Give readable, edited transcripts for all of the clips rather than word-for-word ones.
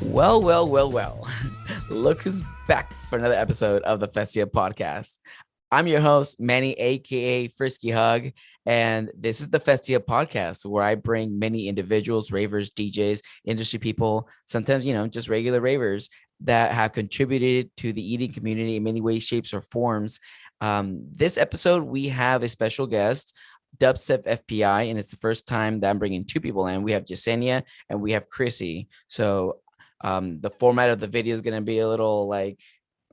Well. Look who's back for another episode of the Festia podcast. I'm your host, Manny, aka Frisky Hug, and this is the Festia podcast where I bring many individuals, ravers, DJs, industry people, sometimes, just regular ravers that have contributed to the eating community in many ways, shapes, or forms. This episode, we have a special guest, Dubstep Fbi, and it's the first time that I'm bringing two people in. We have Yesenia and we have Chrissy. So the format of the video is going to be a little like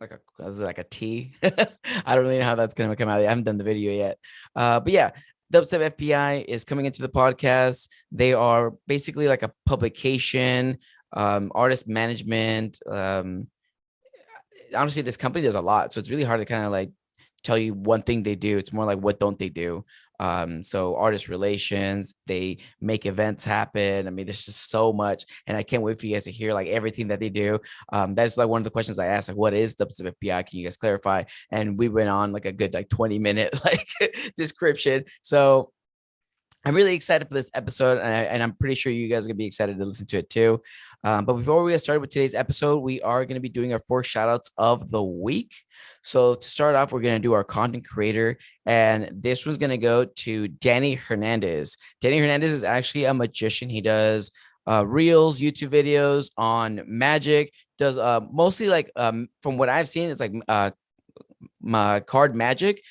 a T. I don't really know how that's going to come out. I haven't done the video yet. But yeah, Dubstep FBI is coming into the podcast. They are basically like a publication, artist management. Honestly, this company does a lot, so it's really hard to kind of like tell you one thing they do. It's more like what don't they do. So artist relations, they make events happen. I mean, there's just so much, and I can't wait for you guys to hear like everything that they do. That's like one of the questions I asked, like, what is Dubstep FBI? Can you guys clarify? And we went on like a good like 20-minute like description. So I'm really excited for this episode, and I'm pretty sure you guys are gonna be excited to listen to it too. But before we get started with today's episode, we are going to be doing our 4 shoutouts of the week. So to start off, we're going to do our content creator, and this one's going to go to Danny Hernandez. Danny Hernandez is actually a magician. He does reels, YouTube videos on magic. Does mostly like from what I've seen, it's like my card magic.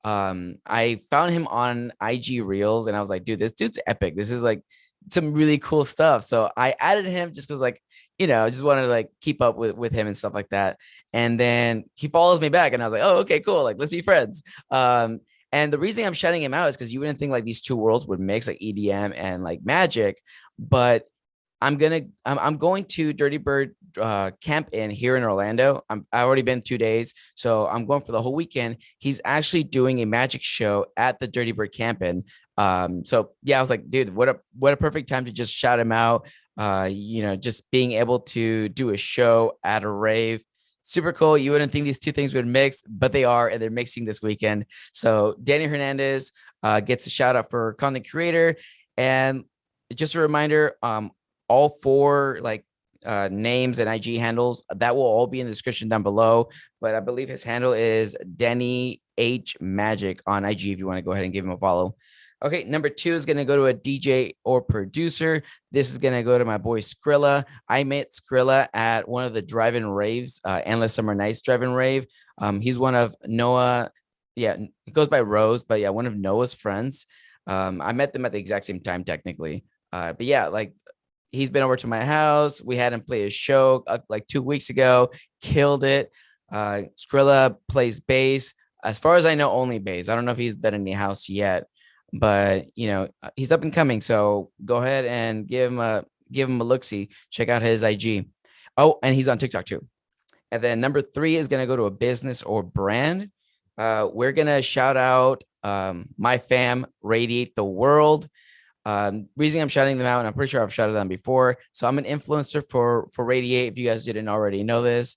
I found him on IG Reels and I was like, dude, this dude's epic. This is like some really cool stuff. So I added him just because like, I just wanted to like keep up with him and stuff like that. And then he follows me back and I was like, oh, okay, cool. Like, let's be friends. And the reason I'm shouting him out is because you wouldn't think like these two worlds would mix, like EDM and like magic, but I'm going to Dirty Bird camp in here in Orlando. I already been 2 days, so I'm going for the whole weekend. He's actually doing a magic show at the Dirty Bird camp in. So yeah, I was like, dude, what a perfect time to just shout him out. Just being able to do a show at a rave. Super cool. You wouldn't think these two things would mix, but they are, and they're mixing this weekend. So Danny Hernandez gets a shout out for content creator. And just a reminder, all four like names and IG handles that will all be in the description down below. But I believe his handle is Danny H Magic on IG if you want to go ahead and give him a follow. Okay, number 2 is going to go to a DJ or producer. This is going to go to my boy Skrilla. I met Skrilla at one of the drive-in raves, Endless Summer Nights drive-in rave. He's one of Noah. Yeah, it goes by Rose, but yeah, one of Noah's friends. I met them at the exact same time, technically. But yeah, like he's been over to my house. We had him play a show like 2 weeks ago. Killed it. Skrilla plays bass. As far as I know, only bass. I don't know if he's done any house yet, but he's up and coming. So go ahead and give him a look-see. Check out his IG. Oh, and he's on TikTok too. And then number 3 is gonna go to a business or brand. We're gonna shout out my fam, Radiate the World. Reason I'm shouting them out, and I'm pretty sure I've shouted them before. So I'm an influencer for Radiate. If you guys didn't already know this,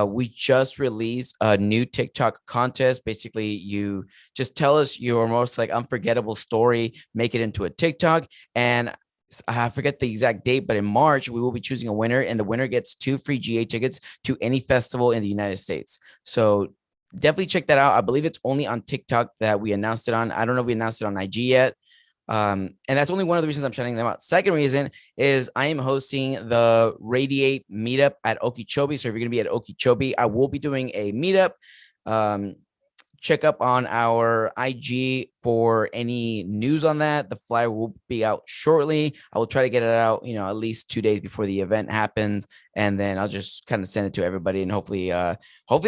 we just released a new TikTok contest. Basically, you just tell us your most like unforgettable story, make it into a TikTok, and I forget the exact date, but in March we will be choosing a winner, and the winner gets 2 free GA tickets to any festival in the United States. So definitely check that out. I believe it's only on TikTok that we announced it on. I don't know if we announced it on IG yet. And that's only one of the reasons I'm shouting them out. Second reason is I am hosting the Radiate meetup at Okeechobee. So if you're going to be at Okeechobee, I will be doing a meetup. Check up on our IG for any news on that. The flyer will be out shortly. I will try to get it out, at least 2 days before the event happens. And then I'll just kind of send it to everybody, and hopefully I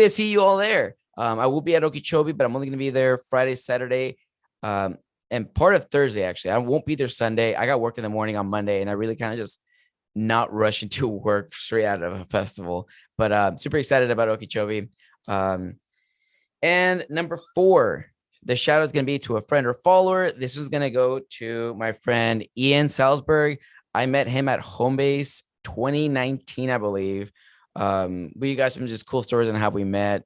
see you all there. I will be at Okeechobee, but I'm only going to be there Friday, Saturday, and part of Thursday, actually. I won't be there Sunday. I got work in the morning on Monday, and I really kind of just not rush into work straight out of a festival. But I'm super excited about Okeechobee. And number 4, the shout out is going to be to a friend or follower. This is going to go to my friend Ian Salzberg. I met him at Homebase 2019, I believe. We got some just cool stories on how we met.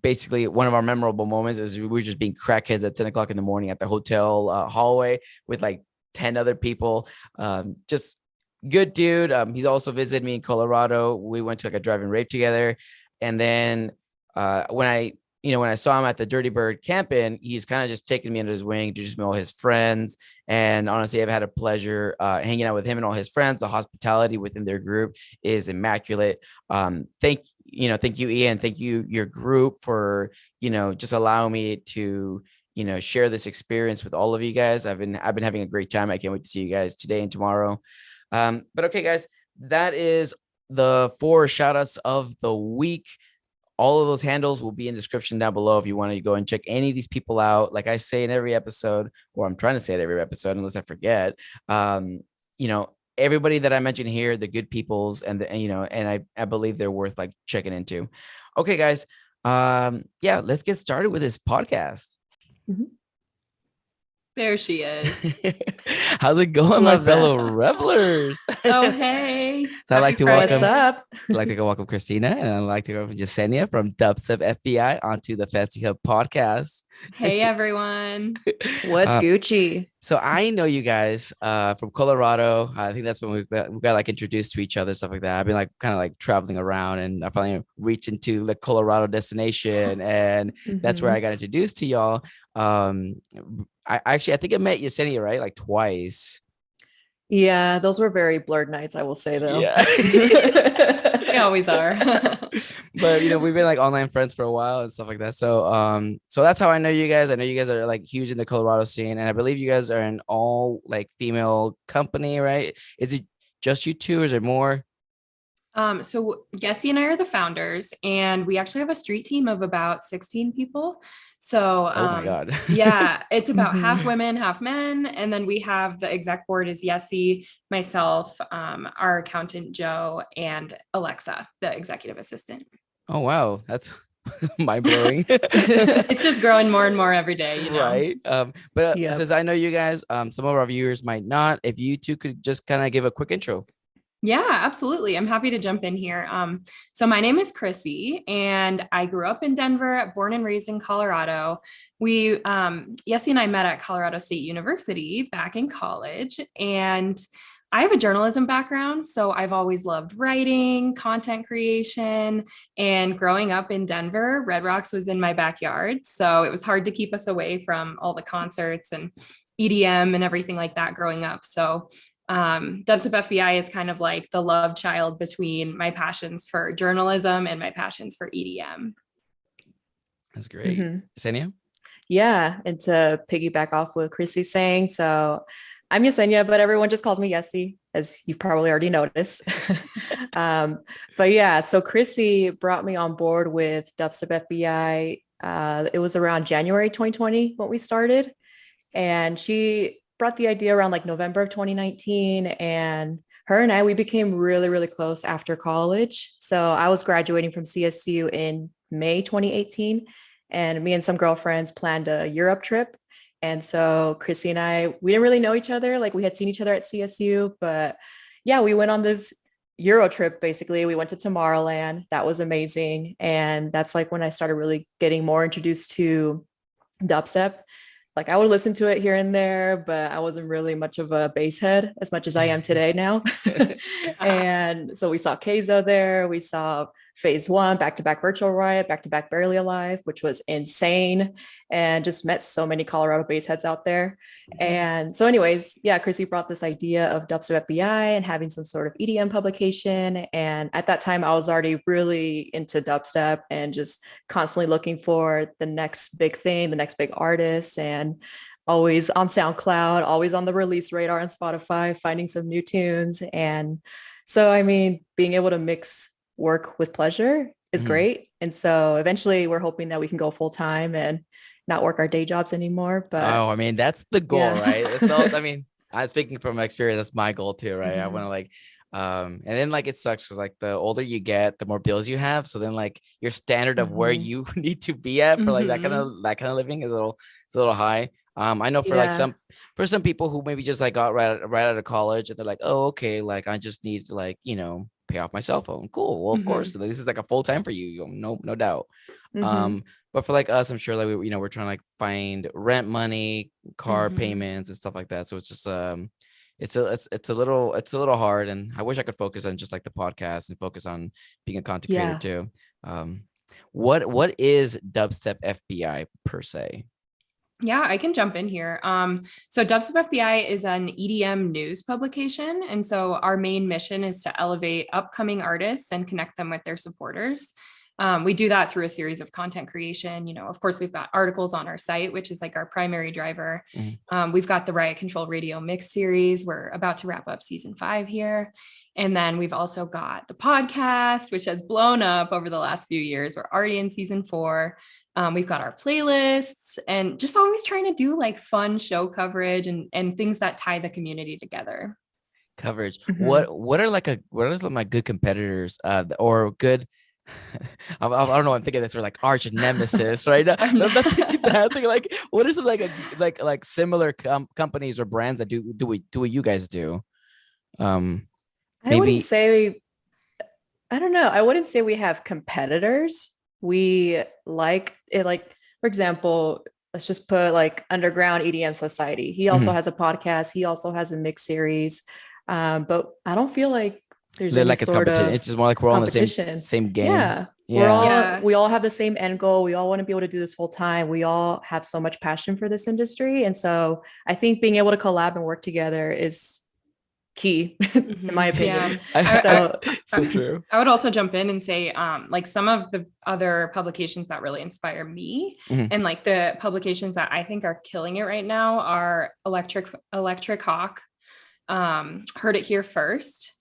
Basically, one of our memorable moments is we were just being crackheads at 10 o'clock in the morning at the hotel hallway with like 10 other people. Just Good dude. He's also visited me in Colorado. We went to like a driving rave together. And then when I saw him at the Dirty Bird camping, he's kind of just taken me under his wing, introduced me to all his friends. And honestly, I've had a pleasure hanging out with him and all his friends. The hospitality within their group is immaculate. Thank you, Ian. Thank you, your group, for just allowing me to share this experience with all of you guys. I've been having a great time. I can't wait to see you guys today and tomorrow. But okay, guys, that is the 4 shout outs of the week. All of those handles will be in the description down below if you want to go and check any of these people out. Like I say in every episode, or I'm trying to say it every episode, unless I forget, everybody that I mentioned here, the good peoples, and I believe they're worth like checking into. Okay, guys. Yeah, let's get started with this podcast. Mm-hmm. There she is. How's it going, my fellow revelers? Oh, hey. So I'd like to welcome. What's up? I'd like to welcome Christina, and I'd like to welcome Yesenia from DubstepFBI onto the Festy Hub podcast. Hey, everyone. What's Gucci? So I know you guys from Colorado. I think that's when we got like introduced to each other, stuff like that. I've been like kind of like traveling around, and I finally reached into the Colorado destination, and that's where I got introduced to y'all. I think I met Yesenia, right? Like twice. Yeah, those were very blurred nights, I will say, though. Yeah. They always are. But we've been like online friends for a while and stuff like that. So so that's how I know you guys. I know you guys are like huge in the Colorado scene, and I believe you guys are an all like female company, right? Is it just you two, or is there more? So Yessie and I are the founders, and we actually have a street team of about 16 people. So, oh my God. Yeah, it's about half women, half men. And then we have the exec board is Yessie, myself, our accountant, Joe, and Alexa, the executive assistant. Oh, wow. That's mind blowing. It's just growing more and more every day, Right. But since I know you guys, some of our viewers might not, if you two could just kind of give a quick intro. Yeah, absolutely. I'm happy to jump in here. So my name is Chrissy, and I grew up in Denver, born and raised in Colorado. Yessie and I met at Colorado State University back in college, and I have a journalism background, so I've always loved writing, content creation, and growing up in Denver, Red Rocks was in my backyard, so it was hard to keep us away from all the concerts and EDM and everything like that growing up. So Dubstep FBI is kind of like the love child between my passions for journalism and my passions for EDM. That's great. Yesenia? Yeah, and to piggyback off what Chrissy's saying, so I'm Yesenia, but everyone just calls me Yessie, as you've probably already noticed. But yeah, so Chrissy brought me on board with Dubstep FBI. It was around January 2020 when we started, and she brought the idea around like November of 2019, and her and we became really, really close after college. So I was graduating from CSU in May 2018, and me and some girlfriends planned a Europe trip. And so Chrissy and we didn't really know each other. Like we had seen each other at CSU, but yeah, we went on this Euro trip. Basically, we went to Tomorrowland. That was amazing. And that's like when I started really getting more introduced to dubstep. Like I would listen to it here and there, but I wasn't really much of a bass head as much as I am today now. And so we saw Keizo there. We saw Phase 1, back-to-back Virtual Riot, back-to-back Barely Alive, which was insane, and just met so many Colorado bass heads out there. And so anyways, yeah, Chrissy brought this idea of Dubstep FBI and having some sort of EDM publication. And at that time, I was already really into dubstep and just constantly looking for the next big thing, the next big artist, and always on SoundCloud, always on the release radar on Spotify, finding some new tunes. And so, I mean, being able to mix work with pleasure is great. And so eventually we're hoping that we can go full time and not work our day jobs anymore. But I mean, that's the goal, right? I mean, I'm speaking from experience, that's my goal too, right? I want to like, and then like it sucks because like the older you get, the more bills you have. So then like your standard of where you need to be at for like that kind of living is a little high. I know for like some people who maybe just like got right out of college and they're like, oh, okay, like I just need to like, pay off my cell phone. Cool. Well, of course, so this is like a full time for you. No doubt. But for like us, I'm sure like we're trying to like find rent money, car payments and stuff like that. So it's just it's a little hard, and I wish I could focus on just like the podcast and focus on being a content creator Yeah. too. What is Dubstep FBI per se? Yeah, I can jump in here. So Dubstep FBI is an EDM news publication. And so our main mission is to elevate upcoming artists and connect them with their supporters. We do that through a series of content creation. Of course, we've got articles on our site, which is like our primary driver. We've got the Riot Control Radio Mix series. We're about to wrap up season 5 here. And then we've also got the podcast, which has blown up over the last few years. We're already in season 4. We've got our playlists and just always trying to do like fun show coverage and things that tie the community together. Coverage. Mhm. What are my good competitors or good I don't know. I'm thinking this for like arch nemesis, right? I'm not thinking that. I'm thinking like, what is it like similar companies or brands that do what you guys do? I Maybe wouldn't say, I don't know. I wouldn't say we have competitors. We like it. Like, for example, let's just put like Underground EDM Society. He also has a podcast. He also has a mix series. But I don't feel like there's any like it's sort competition. of It's just more like we're all in the competition. same game. Yeah. We all have the same end goal. We all want to be able to do this full time. We all have so much passion for this industry. And so I think being able to collab and work together is key, in my opinion. Yeah. So true. I would also jump in and say, like some of the other publications that really inspire me and like the publications that I think are killing it right now are Electric Hawk, Heard It Here First,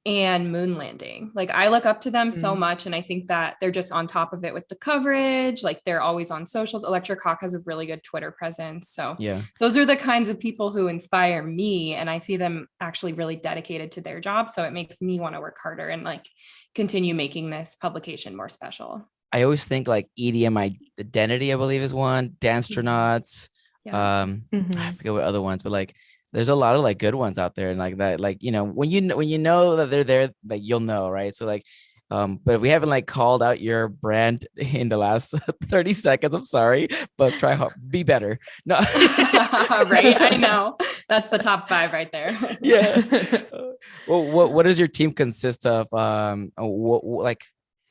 and Moon Landing. Like I look up to them so much, and I think that they're just on top of it with the coverage. Like they're always on socials. Electric Hawk has a really good Twitter presence. So yeah, those are the kinds of people who inspire me, and I see them actually really dedicated to their job. So it makes me want to work harder and like continue making this publication more special. I always think like EDM Identity, I believe is one. Danstronauts. Yeah. I forget what other ones, but like there's a lot of like good ones out there, and like that, like when you know that they're there, like you'll know, right? So like, but if we haven't like called out your brand in the last 30 seconds, I'm sorry, but try hard, be better. No, right? I know that's the top 5 right there. Yeah. Well, what does your team consist of? Like,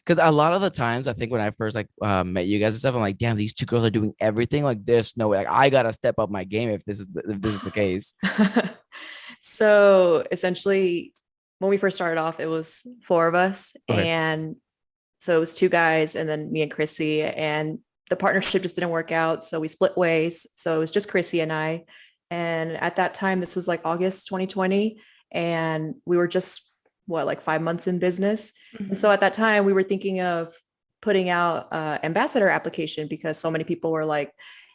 because a lot of the times I think when I first like met you guys and stuff, I'm like, damn, these 2 girls are doing everything. Like, there's no way. Like, I gotta step up my game if this is the case. So essentially, when we first started off, it was 4 of us, Okay. and so it was 2 guys and then me and Chrissy, and the partnership just didn't work out, so we split ways. So it was just Chrissy and I, and at that time, this was like August 2020, and we were just like 5 months in business. And so at that time we were thinking of putting out ambassador application, because so many people were like,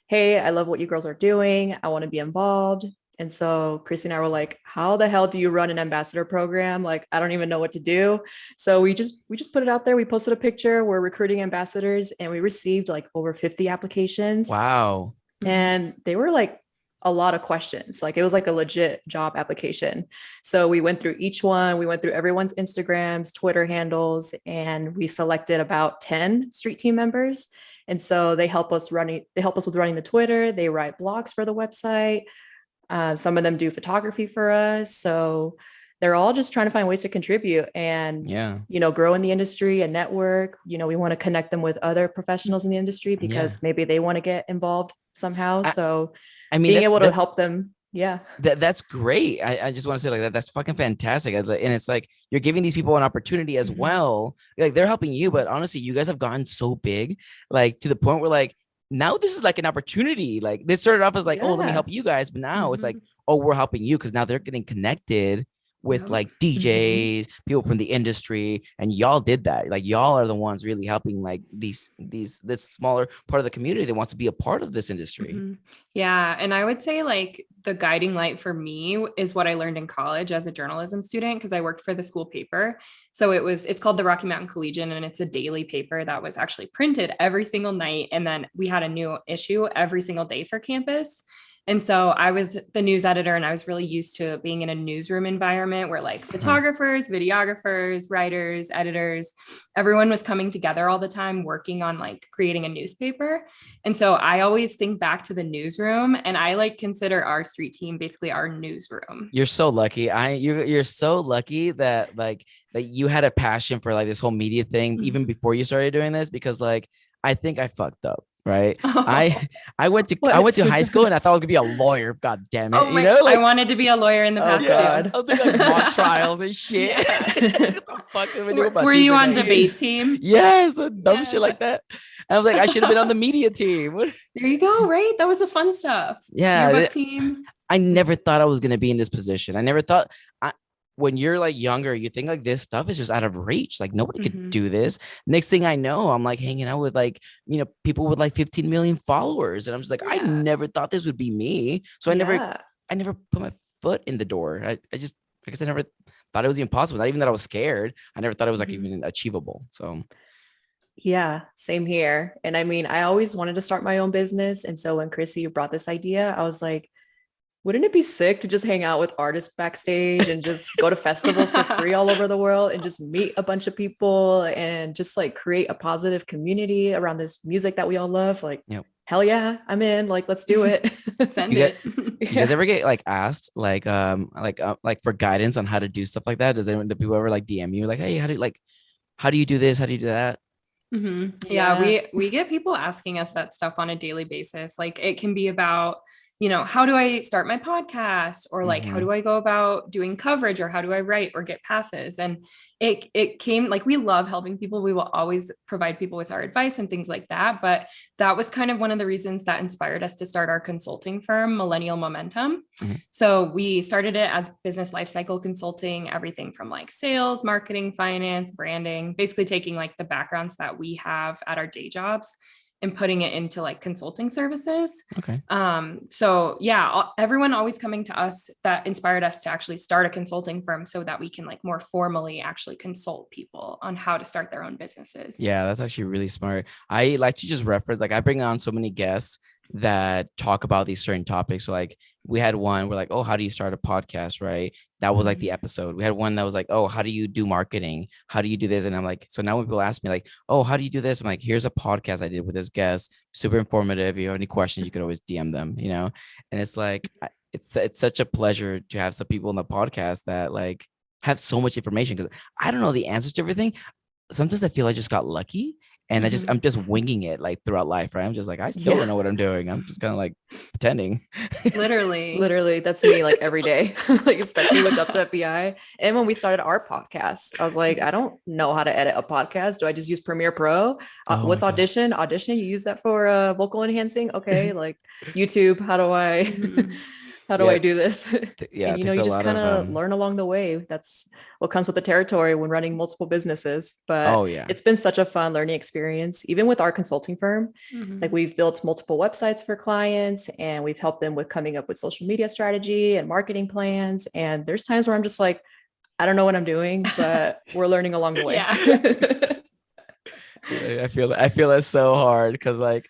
hey, I love what you girls are doing, I want to be involved. And so Chrissy and I were like, how the hell do you run an ambassador program? Like, I don't even know what to do. So we just put it out there. We posted a picture, we're recruiting ambassadors, and we received like over 50 applications. Wow. And they were like a lot of questions. Like it was like a legit job application. So we went through each one. We went through everyone's Instagrams, Twitter handles, and we selected about 10 street team members. And so they help us with running the Twitter. They write blogs for the website. Some of them do photography for us. So they're all just trying to find ways to contribute and, grow in the industry and network. We want to connect them with other professionals in the industry, because maybe they want to get involved somehow. So being able to help them. Yeah. That's great. I just want to say like that. That's fucking fantastic. And it's like, you're giving these people an opportunity as well. Like they're helping you, but honestly, you guys have gotten so big, like to the point where like, now this is like an opportunity. Like this started off as like, oh, let me help you guys. But now it's like, oh, we're helping you, because now they're getting connected with like DJs, people from the industry, and y'all did that. Like y'all are the ones really helping like this smaller part of the community that wants to be a part of this industry. Yeah. And I would say like the guiding light for me is what I learned in college as a journalism student, because I worked for the school paper. So it's called the Rocky Mountain Collegian, and it's a daily paper that was actually printed every single night. And then we had a new issue every single day for campus. And so I was the news editor, and I was really used to being in a newsroom environment where like photographers, videographers, writers, editors, everyone was coming together all the time working on like creating a newspaper. And so I always think back to the newsroom, and I like consider our street team basically our newsroom. You're so lucky. You're so lucky that like that you had a passion for like this whole media thing even before you started doing this, because like I think I fucked up. Right. I went to high school and I thought I was gonna be a lawyer. God damn it. Oh my, I wanted to be a lawyer in the past too. I was doing like mock trials and shit. Were you on debate team? Yes, dumb shit like that. And I was like, I should have been on the media team. There you go. Right. That was the fun stuff. Yeah. Yearbook team. I never thought I was gonna be in this position. I never thought when you're like younger, you think like this stuff is just out of reach. Like nobody could do this. Next thing I know, I'm like hanging out with like, people with like 15 million followers. And I'm just like, I never thought this would be me. So I never put my foot in the door. I guess I never thought it was even possible. Not even that I was scared. I never thought it was like even achievable. So yeah, same here. And I mean, I always wanted to start my own business. And so when Chrissy brought this idea, I was like, wouldn't it be sick to just hang out with artists backstage and just go to festivals for free all over the world and just meet a bunch of people and just like create a positive community around this music that we all love? Like, hell yeah, I'm in. Like, let's do it. Send it. You guys ever get like asked like for guidance on how to do stuff like that? Do people ever like DM you like, hey, how do you do this? How do you do that? Yeah, we get people asking us that stuff on a daily basis. Like it can be about, how do I start my podcast, or like, how do I go about doing coverage, or how do I write or get passes? And it came like, we love helping people. We will always provide people with our advice and things like that. But that was kind of one of the reasons that inspired us to start our consulting firm, Millennial Momentum. So we started it as business lifecycle consulting, everything from like sales, marketing, finance, branding, basically taking like the backgrounds that we have at our day jobs and putting it into like consulting services. Okay. So yeah, everyone always coming to us that inspired us to actually start a consulting firm so that we can like more formally actually consult people on how to start their own businesses. Yeah, that's actually really smart. I like to just reference, like I bring on so many guests that talk about these certain topics. So like we had one, we're like, oh, how do you start a podcast? Right. That was like the episode. We had one that was like, oh, how do you do marketing? How do you do this? And I'm like, so now when people ask me like, oh, how do you do this? I'm like, here's a podcast I did with this guest, super informative. If you have any questions, you could always DM them, and it's like, it's such a pleasure to have some people on the podcast that like have so much information, because I don't know the answers to everything. Sometimes I feel I just got lucky. And I'm just winging it like throughout life, right? I'm just like, I still don't know what I'm doing. I'm just kind of like pretending. Literally. That's me like every day, like especially with DubstepFBI. And when we started our podcast, I was like, I don't know how to edit a podcast. Do I just use Premiere Pro? What's Audition? Audition, you use that for vocal enhancing? Okay, like YouTube, how do I... How do I do this? Yeah, and, you just kind of learn along the way. That's what comes with the territory when running multiple businesses. But it's been such a fun learning experience, even with our consulting firm. Like we've built multiple websites for clients, and we've helped them with coming up with social media strategy and marketing plans. And there's times where I'm just like, I don't know what I'm doing, but we're learning along the way. I feel that so hard, because like,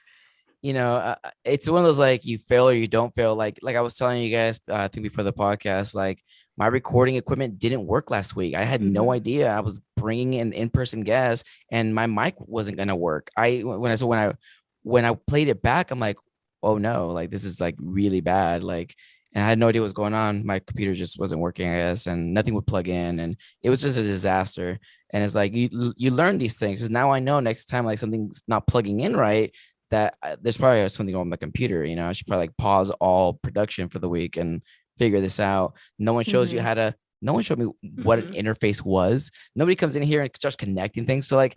it's one of those like you fail or you don't fail. Like I was telling you guys, I think before the podcast, like my recording equipment didn't work last week. I had no idea. I was bringing in in-person guests and my mic wasn't gonna work. When I played it back, I'm like, oh no, like this is like really bad. Like, and I had no idea what was going on. My computer just wasn't working, I guess, and nothing would plug in, and it was just a disaster. And it's like you learn these things, because now I know next time like something's not plugging in right, that there's probably something on my computer. I should probably like pause all production for the week and figure this out. No one shows you no one showed me what an interface was. Nobody comes in here and starts connecting things. So like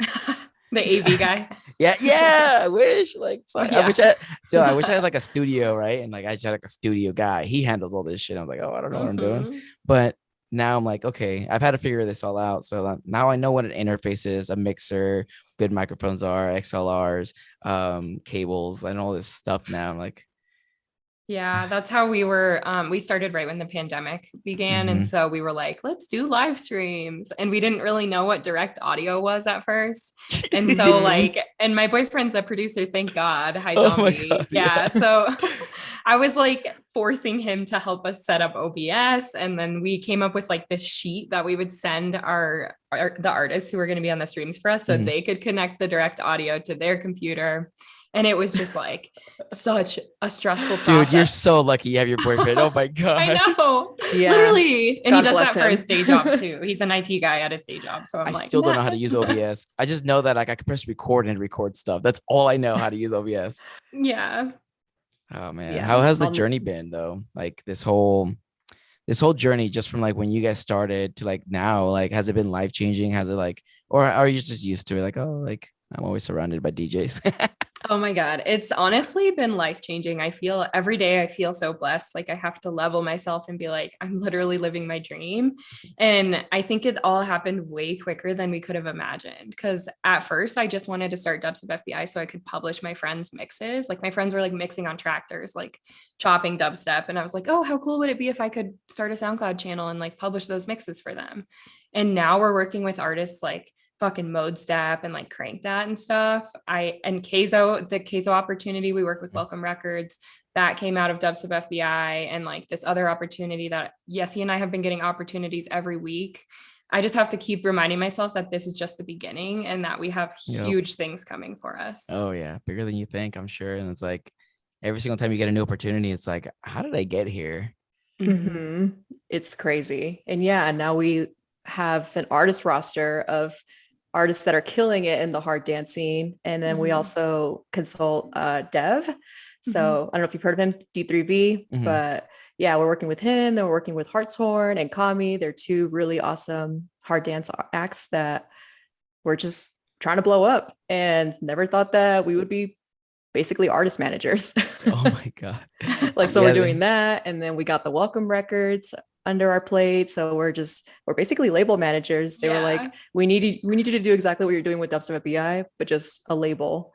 the AV guy. I wish I wish I had like a studio, right? And like I just had like a studio guy. He handles all this shit. I was like, oh, I don't know what I'm doing. But now I'm like, okay, I've had to figure this all out. So now I know what an interface is, a mixer, good microphones are, XLRs, cables, and all this stuff now. I'm like, Yeah, that's how we were. We started right when the pandemic began. And so we were like, let's do live streams. And we didn't really know what direct audio was at first. And so like, and my boyfriend's a producer, thank God. Hi, Oh my Zombie. God, yeah. So I was like forcing him to help us set up OBS. And then we came up with like this sheet that we would send the artists who were going to be on the streams for us so they could connect the direct audio to their computer. And it was just like such a stressful process. Dude, you're so lucky you have your boyfriend. Oh my God. I know. Yeah. Literally. And God he does that bless for him. his day job too. He's an IT guy at his day job. So I'm I like, still don't know how to use OBS. I just know that like I can press record and record stuff. That's all I know how to use OBS. Yeah. Oh man. Yeah. How has the journey been though? Like this whole journey just from like when you guys started to like now, like has it been life changing? Has it like, or are you just used to it? Like, oh, like I'm always surrounded by DJs. Oh my God. It's honestly been life-changing. I feel every day I feel so blessed. Like I have to level myself and be like, I'm literally living my dream. And I think it all happened way quicker than we could have imagined. Because at first I just wanted to start Dubstep FBI so I could publish my friends' mixes. Like my friends were like mixing on tractors, like chopping dubstep. And I was like, oh, how cool would it be if I could start a SoundCloud channel and like publish those mixes for them? And now we're working with artists like fucking Mode Step and like Crank That and stuff. And Keizo, the Keizo opportunity, we work with Welcome Records, that came out of Dubstep FBI, and like this other opportunity that Yessie and I have been getting opportunities every week. I just have to keep reminding myself that this is just the beginning and that we have huge things coming for us. Oh yeah, bigger than you think, I'm sure. And it's like every single time you get a new opportunity, it's like, how did I get here? It's crazy. And yeah, now we have an artist roster of artists that are killing it in the hard dance scene. And then we also consult Dev. So I don't know if you've heard of him, D3B, but yeah, we're working with him. Then we're working with Hartshorn and Kami. They're two really awesome hard dance acts that we're just trying to blow up, and never thought that we would be basically artist managers. Oh my God. Like, so we're doing that. And then we got the Welcome Records under our plate. So we're basically label managers. They were like, we need you to do exactly what you're doing with Dubstep Fbi, but just a label.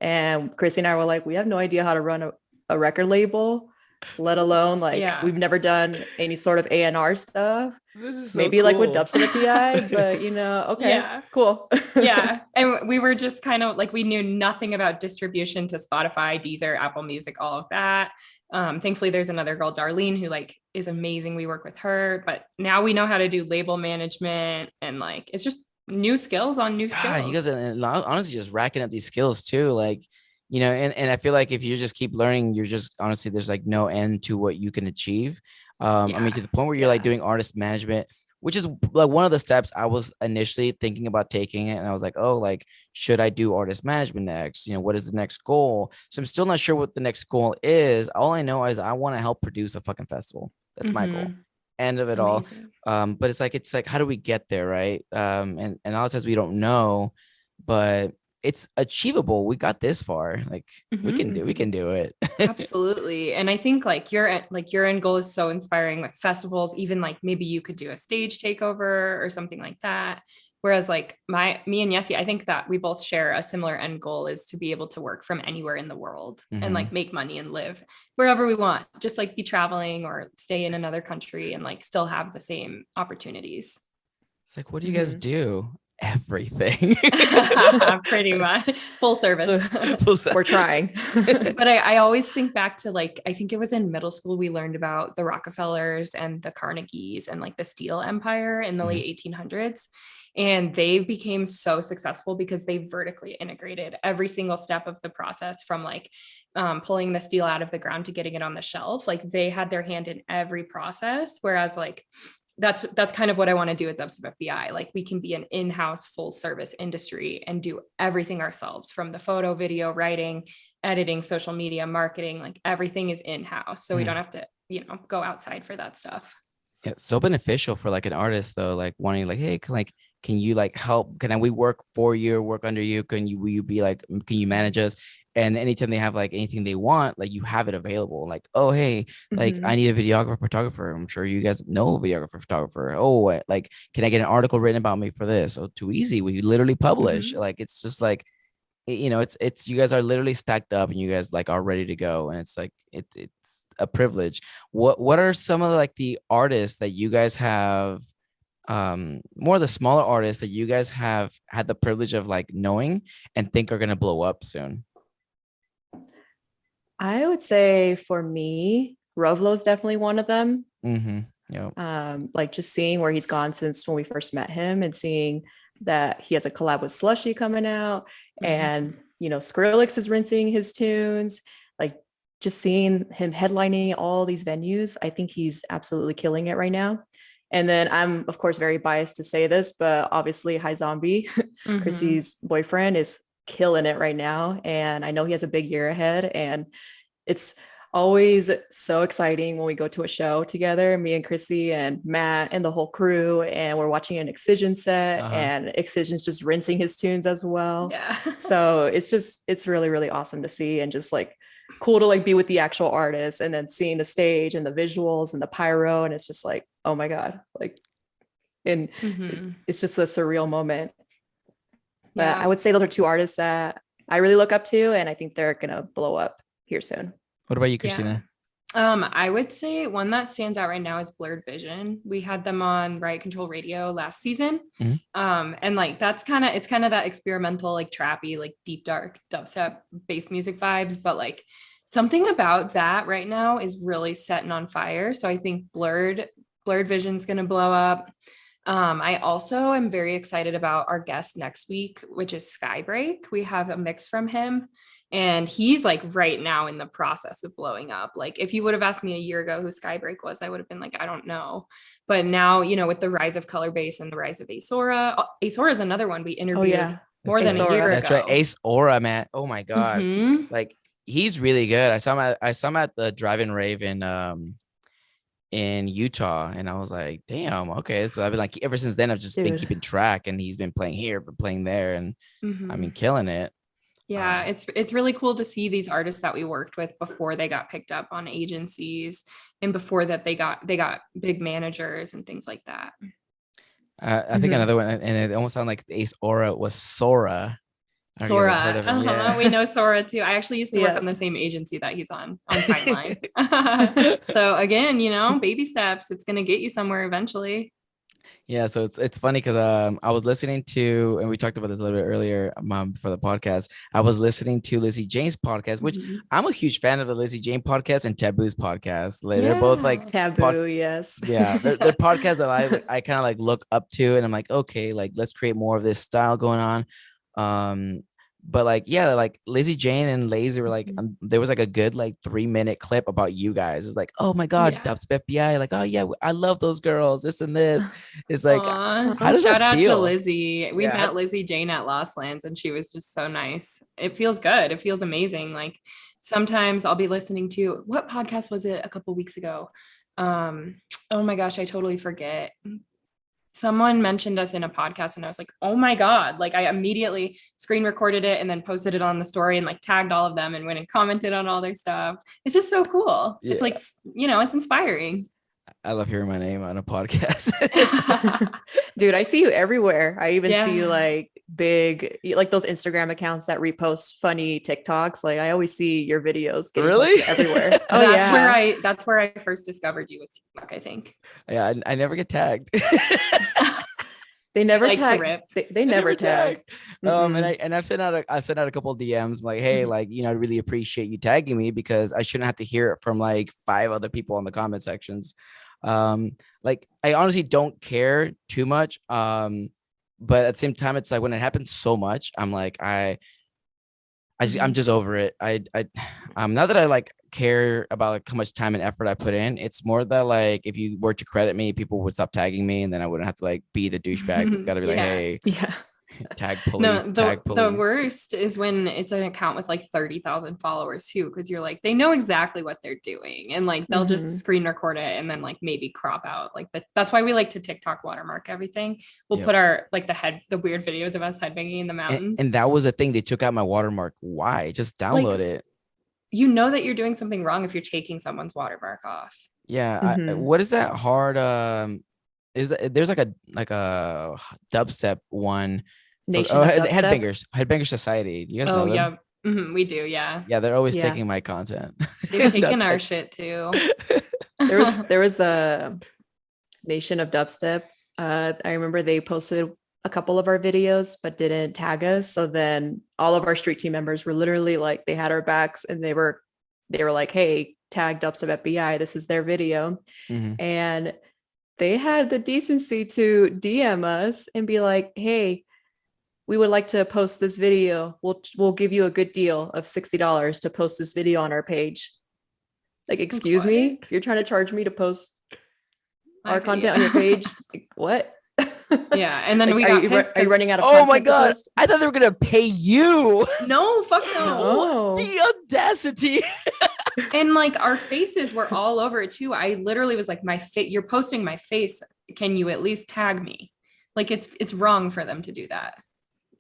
And Chrissy and I were like, we have no idea how to run a record label, let alone like we've never done any sort of A&R stuff. This is so maybe cool. Like with Dubstep Fbi, but okay, cool. Yeah. And we were just kind of like, we knew nothing about distribution to Spotify, Deezer, Apple Music, all of that. Thankfully there's another girl, Darlene, who like is amazing. We work with her, but now we know how to do label management, and like, it's just new skills on new skills. You guys are honestly just racking up these skills too. Like, and I feel like if you just keep learning, you're just honestly, there's like no end to what you can achieve. I mean, to the point where you're like doing artist management, which is like one of the steps I was initially thinking about taking it. And I was like, oh, like, should I do artist management next? What is the next goal? So I'm still not sure what the next goal is. All I know is I want to help produce a fucking festival. That's my goal. End of it all. But it's like, how do we get there? Right. And a lot of times we don't know, but it's achievable. We got this far. Like we can do it. Absolutely. And I think like your end goal is so inspiring with festivals. Even like maybe you could do a stage takeover or something like that. Whereas like me and Yessie, I think that we both share a similar end goal, is to be able to work from anywhere in the world and like make money and live wherever we want, just like be traveling or stay in another country and like still have the same opportunities. It's like, what do you guys do? Everything. Pretty much full service. We're trying. But I always think back to like, I think it was in middle school, we learned about the Rockefellers and the Carnegies and like the steel empire in the late 1800s. And they became so successful because they vertically integrated every single step of the process, from like pulling the steel out of the ground to getting it on the shelf. Like they had their hand in every process. Whereas like, that's kind of what I want to do with Dubstep FBI. Like we can be an in-house full service industry and do everything ourselves, from the photo, video, writing, editing, social media, marketing, like everything is in-house. So we don't have to, go outside for that stuff. Yeah, it's so beneficial for like an artist though, like wanting like, hey, can you like help? Can we work for you or work under you? Will you be like, can you manage us? And anytime they have like anything they want, like you have it available. Like, oh, hey, like I need a videographer, photographer. I'm sure you guys know a videographer, photographer. Oh, like, can I get an article written about me for this? Oh, too easy. We literally publish. Like, it's just like, it's you guys are literally stacked up and you guys like are ready to go, and it's like it's a privilege. What are some of like the artists that you guys have, more of the smaller artists that you guys have had the privilege of like knowing and think are gonna blow up soon? I would say for me, Rovlo is definitely one of them. Mm-hmm. Yeah. Like just seeing where he's gone since when we first met him and seeing that he has a collab with Slushy coming out, and Skrillex is rinsing his tunes, like just seeing him headlining all these venues. I think he's absolutely killing it right now. And then I'm of course very biased to say this, but obviously High Zombie, Chrissy's boyfriend, is killing it right now, and I know he has a big year ahead, and it's always so exciting when we go to a show together, me and Chrissy and Matt and the whole crew, and we're watching an Excision set, and Excision's just rinsing his tunes as well. Yeah. So it's really, really awesome to see, and just like cool to like be with the actual artists and then seeing the stage and the visuals and the pyro, and it's just like, oh my God, like, and it's just a surreal moment. But I would say those are two artists that I really look up to, and I think they're gonna blow up here soon. What about you, Christina? I would say one that stands out right now is Blurred Vision. We had them on Riot Control Radio last season. And like it's kind of that experimental, like trappy, like deep dark dubstep bass music vibes, but like something about that right now is really setting on fire. So I think Blurred Vision's gonna blow up. I also am very excited about our guest next week, which is Skybreak. We have a mix from him, and he's like right now in the process of blowing up. Like if you would have asked me a year ago who Skybreak was, I would have been like, I don't know. But now, with the rise of color bass and the rise of Ace-Aura is another one we interviewed more than a year ago. That's right. Ace-Aura, man. Oh my God. Like he's really good. I saw him at the drive-in rave in Utah, and I was like, damn, okay. So I've been like, ever since then I've just been keeping track, and he's been playing here but playing there, and I mean killing it. Yeah, it's really cool to see these artists that we worked with before they got picked up on agencies, and before that they got big managers and things like that. I think another one, and it almost sounded like Ace-Aura was Sora. Sora. We know Sora too. I actually used to work on the same agency that he's on Timeline. So again, baby steps. It's gonna get you somewhere eventually. Yeah, so it's funny because I was listening to, and we talked about this a little bit earlier, for the podcast. I was listening to Lizzie Jane's podcast, which I'm a huge fan of the Lizzie Jane podcast and Taboo's podcast. Like, they're both like Taboo, yes. Yeah, they're podcasts that I kind of like look up to, and I'm like, okay, like let's create more of this style going on. But like, yeah, like Lizzie Jane and Lazy were like, there was like a good like 3-minute clip about you guys. It was like, oh my God, DubstepFBI. Like, oh yeah, I love those girls. This and this. It's like, how does shout that out feel? to Lizzie. We met Lizzie Jane at Lost Lands, and she was just so nice. It feels good. It feels amazing. Like sometimes I'll be listening to, what podcast was it a couple weeks ago? Oh my gosh, I totally forget. Someone mentioned us in a podcast, and I was like, oh my God. Like I immediately screen recorded it and then posted it on the story and like tagged all of them and went and commented on all their stuff. It's just so cool. Yeah. It's like, it's inspiring. I love hearing my name on a podcast. Dude, I see you everywhere. I even see like big, like those Instagram accounts that repost funny TikToks. Like I always see your videos getting posted everywhere. That's where I first discovered you with TikTok, I think. Yeah, I never get tagged. They never tag. They never tag. And I've sent out a couple of DMs like, hey, like, I really appreciate you tagging me, because I shouldn't have to hear it from like 5 other people in the comment sections. Like I honestly don't care too much. But at the same time, it's like when it happens so much, I'm like, I'm just over it. Not that I like care about like how much time and effort I put in. It's more that like if you were to credit me, people would stop tagging me, and then I wouldn't have to like be the douchebag. It's got to be like, hey, tag police. The worst is when it's an account with like 30,000 followers too, because you're like, they know exactly what they're doing, and like they'll just screen record it and then like maybe crop out like that's why we like to TikTok watermark everything. We'll put our like the weird videos of us headbanging in the mountains. And that was the thing, they took out my watermark. Why? Just download it. You know that you're doing something wrong if you're taking someone's watermark off. Yeah. What is that hard? There's like a dubstep one Nation of Dubstep. Headbangers Society. You guys Oh, know them? yeah. We do. Yeah. Yeah, they're always Yeah. taking my content. They've taken our shit too. There was a Nation of Dubstep. I remember they posted a couple of our videos but didn't tag us. So then all of our street team members were literally like, they had our backs and they were like, hey, tag DubstepFBI. This is their video. Mhm. And they had the decency to DM us and be like, hey, we would like to post this video. We'll give you a good deal of $60 to post this video on our page. Like, excuse me, you're trying to charge me to post My our video. content on your page? Like, what? Yeah, and then Like, we are got you, pissed are you 'cause- running out of Oh content my to god! post? I thought they were gonna pay you. No, fuck no. No. The audacity! And like our faces were all over it too. I literally was like, you're posting my face. Can you at least tag me? Like it's wrong for them to do that.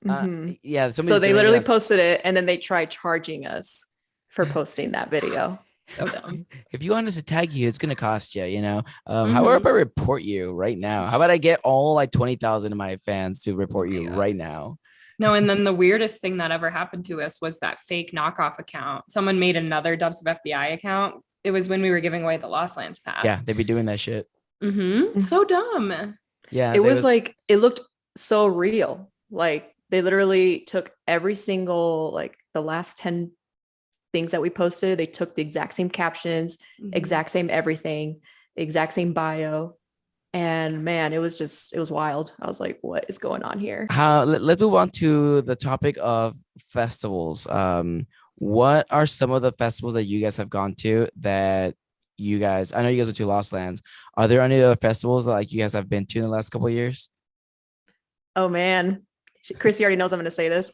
Mhm. Yeah. So they literally posted it and then they tried charging us for posting that video. So dumb. If you want us to tag you, it's gonna cost you. You know. How Mhm. about I report you right now? How about I get all like 20,000 of my fans to report you God. right now? No, and then the weirdest thing that ever happened to us was that fake knockoff account. Someone made another DubstepFBI account. It was when we were giving away the Lost Lands pass. Yeah, they be doing that shit. So dumb. Yeah, It was like, it looked so real. Like they literally took every single, like the last 10 things that we posted. They took the exact same captions, exact same everything, exact same bio. And man, it was wild. I was like, what is going on here? Let's move on to the topic of festivals. What are some of the festivals that you guys have gone to that you guys, I know you guys went to Lost Lands. Are there any other festivals that like you guys have been to in the last couple of years? Oh man, Chrissy already knows I'm going to say this.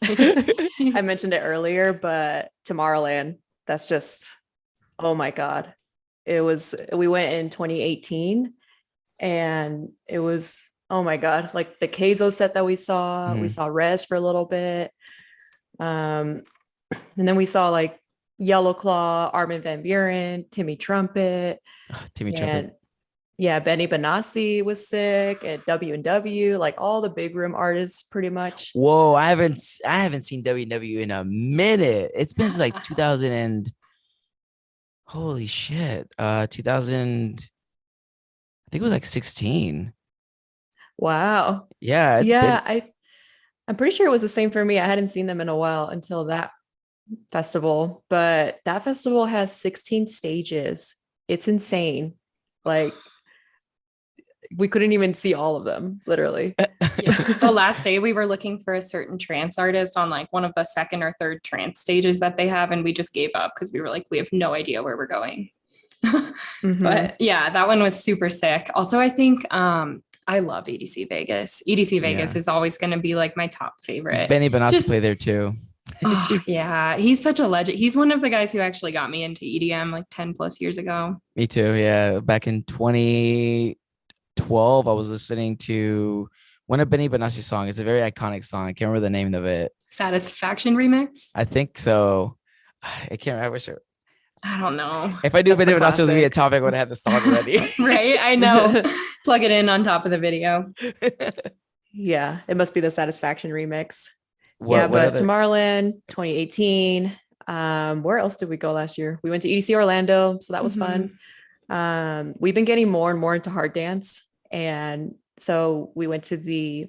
I mentioned it earlier, but Tomorrowland, that's just, oh my God. We went in 2018 and it was, oh my God, like the Keizo set that we saw Rez for a little bit. And then we saw like Yellow Claw, Armin van Buren, Timmy Trumpet. Trumpet. Yeah, Benny Benassi was sick at W&W, like all the big room artists pretty much. Whoa, I haven't seen W&W in a minute. It's been since like 2000 and holy shit. 2000, I think it was like 16. Wow. Yeah, I'm pretty sure it was the same for me. I hadn't seen them in a while until that festival, but that festival has 16 stages. It's insane. Like we couldn't even see all of them, literally. Yeah. The last day we were looking for a certain trance artist on like one of the second or third trance stages that they have, and we just gave up because we were like, we have no idea where we're going. But yeah, that one was super sick. Also, I think I love EDC Vegas. EDC Vegas is always going to be like my top favorite. Benny Benassi played there too. Oh, yeah, he's such a legend. He's one of the guys who actually got me into EDM like 10 plus years ago. Me too. Yeah. Back in 2012, I was listening to one of Benny Benassi's songs. It's a very iconic song. I can't remember the name of it. Satisfaction remix? I think so. I can't remember. I don't know. If I knew That's Benny a Benassi was going to be a classic. topic, I would have had the song already. Right? I know. Plug it in on top of the video. Yeah, it must be the Satisfaction remix. What but other- Tomorrowland 2018. Where else did we go last year? We went to EDC Orlando, so that was fun. We've been getting more and more into hard dance, and so we went to the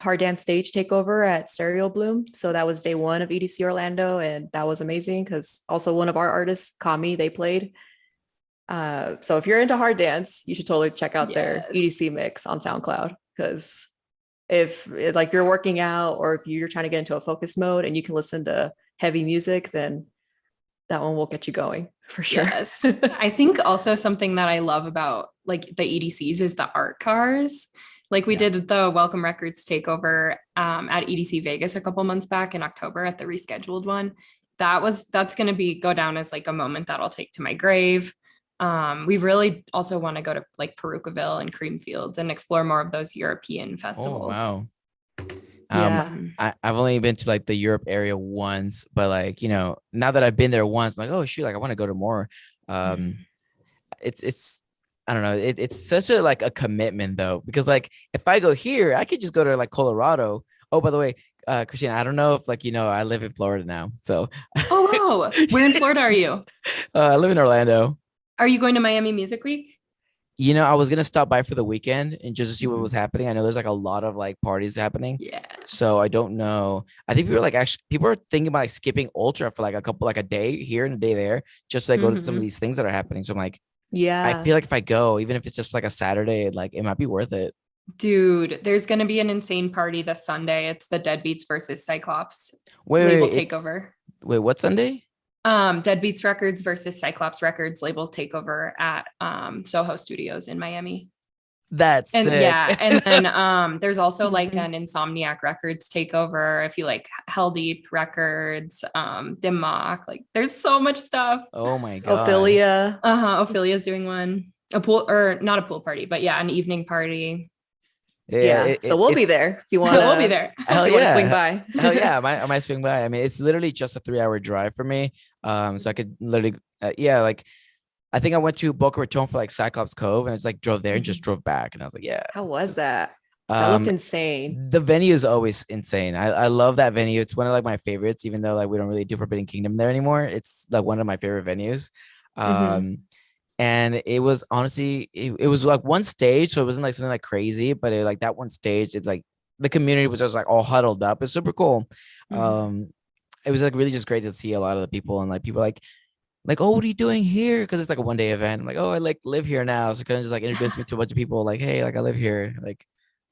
hard dance stage takeover at Stereo Bloom. So that was day one of EDC Orlando, and that was amazing because also one of our artists, Kami, they played. So if you're into hard dance, you should totally check out their EDC mix on SoundCloud, because if like you're working out or if you're trying to get into a focus mode and you can listen to heavy music, then that one will get you going for sure. Yes. I think also something that I love about like the EDCs is the art cars. Like we did the Welcome Records takeover at EDC Vegas a couple months back in October at the rescheduled one. That's going to go down as like a moment that I'll take to my grave. We really also want to go to like Perucaville and Creamfields and explore more of those European festivals. Oh, wow. I've only been to like the Europe area once, but like, you know, now that I've been there once, I'm like, oh shoot, like I want to go to more. It's I don't know. It's such a like a commitment though, because like if I go here, I could just go to like Colorado Oh, by the way, Christina, I don't know if like I live in Florida now, so Oh, wow. Where in Florida are you? I live in Orlando. Are you going to Miami Music Week? I was gonna stop by for the weekend and just to see what Mhm. was happening. I know there's like a lot of like parties happening, Yeah. so I don't know. I think people are thinking about like skipping Ultra for like a day here and a day there, just to like go to some of Mhm. these things that are happening. So I'm like, I Yeah. feel like if I go, even if it's just like a Saturday, like it might be worth it. Dude, there's going to be an insane party this Sunday. It's the Deadbeats versus Cyclops label It's takeover. wait, what Sunday? Deadbeats Records versus Cyclops Records label takeover at Soho Studios in Miami. That's And sick. yeah, and then there's also like Mhm. an Insomniac Records takeover. If you like Hell Deep Records, Dimmock, like there's so much stuff. Oh my god. Ophelia. Ophelia's doing one. A pool or not a pool party, but yeah, an evening party. Yeah, Yeah. So we'll be it's there if you want We'll be to. there. hell If you want to swing yeah. by. Hell yeah, I might swing by. I mean, it's literally just a 3-hour drive for me. So I could literally, yeah, like I think I went to Boca Raton for like Cyclops Cove, and it's like drove there and just drove back, and I was like, yeah, How it's was just, that? That looked um, insane. the venue is always insane. I love that venue. It's one of like my favorites, even though like we don't really do Forbidden Kingdom there anymore. It's like one of my favorite venues. Mhm. And it was honestly, it was like one stage, so it wasn't like something like crazy, but like that one stage, it's like the community was just like all huddled up. It's super cool. Mhm. Um, it was like really just great to see a lot of the people and like people like, oh, what are you doing here? Because it's like a 1-day event. I'm like, oh, I like live here now. So kind of just like introduce me to a bunch of people. Like, hey, like I live here. Like,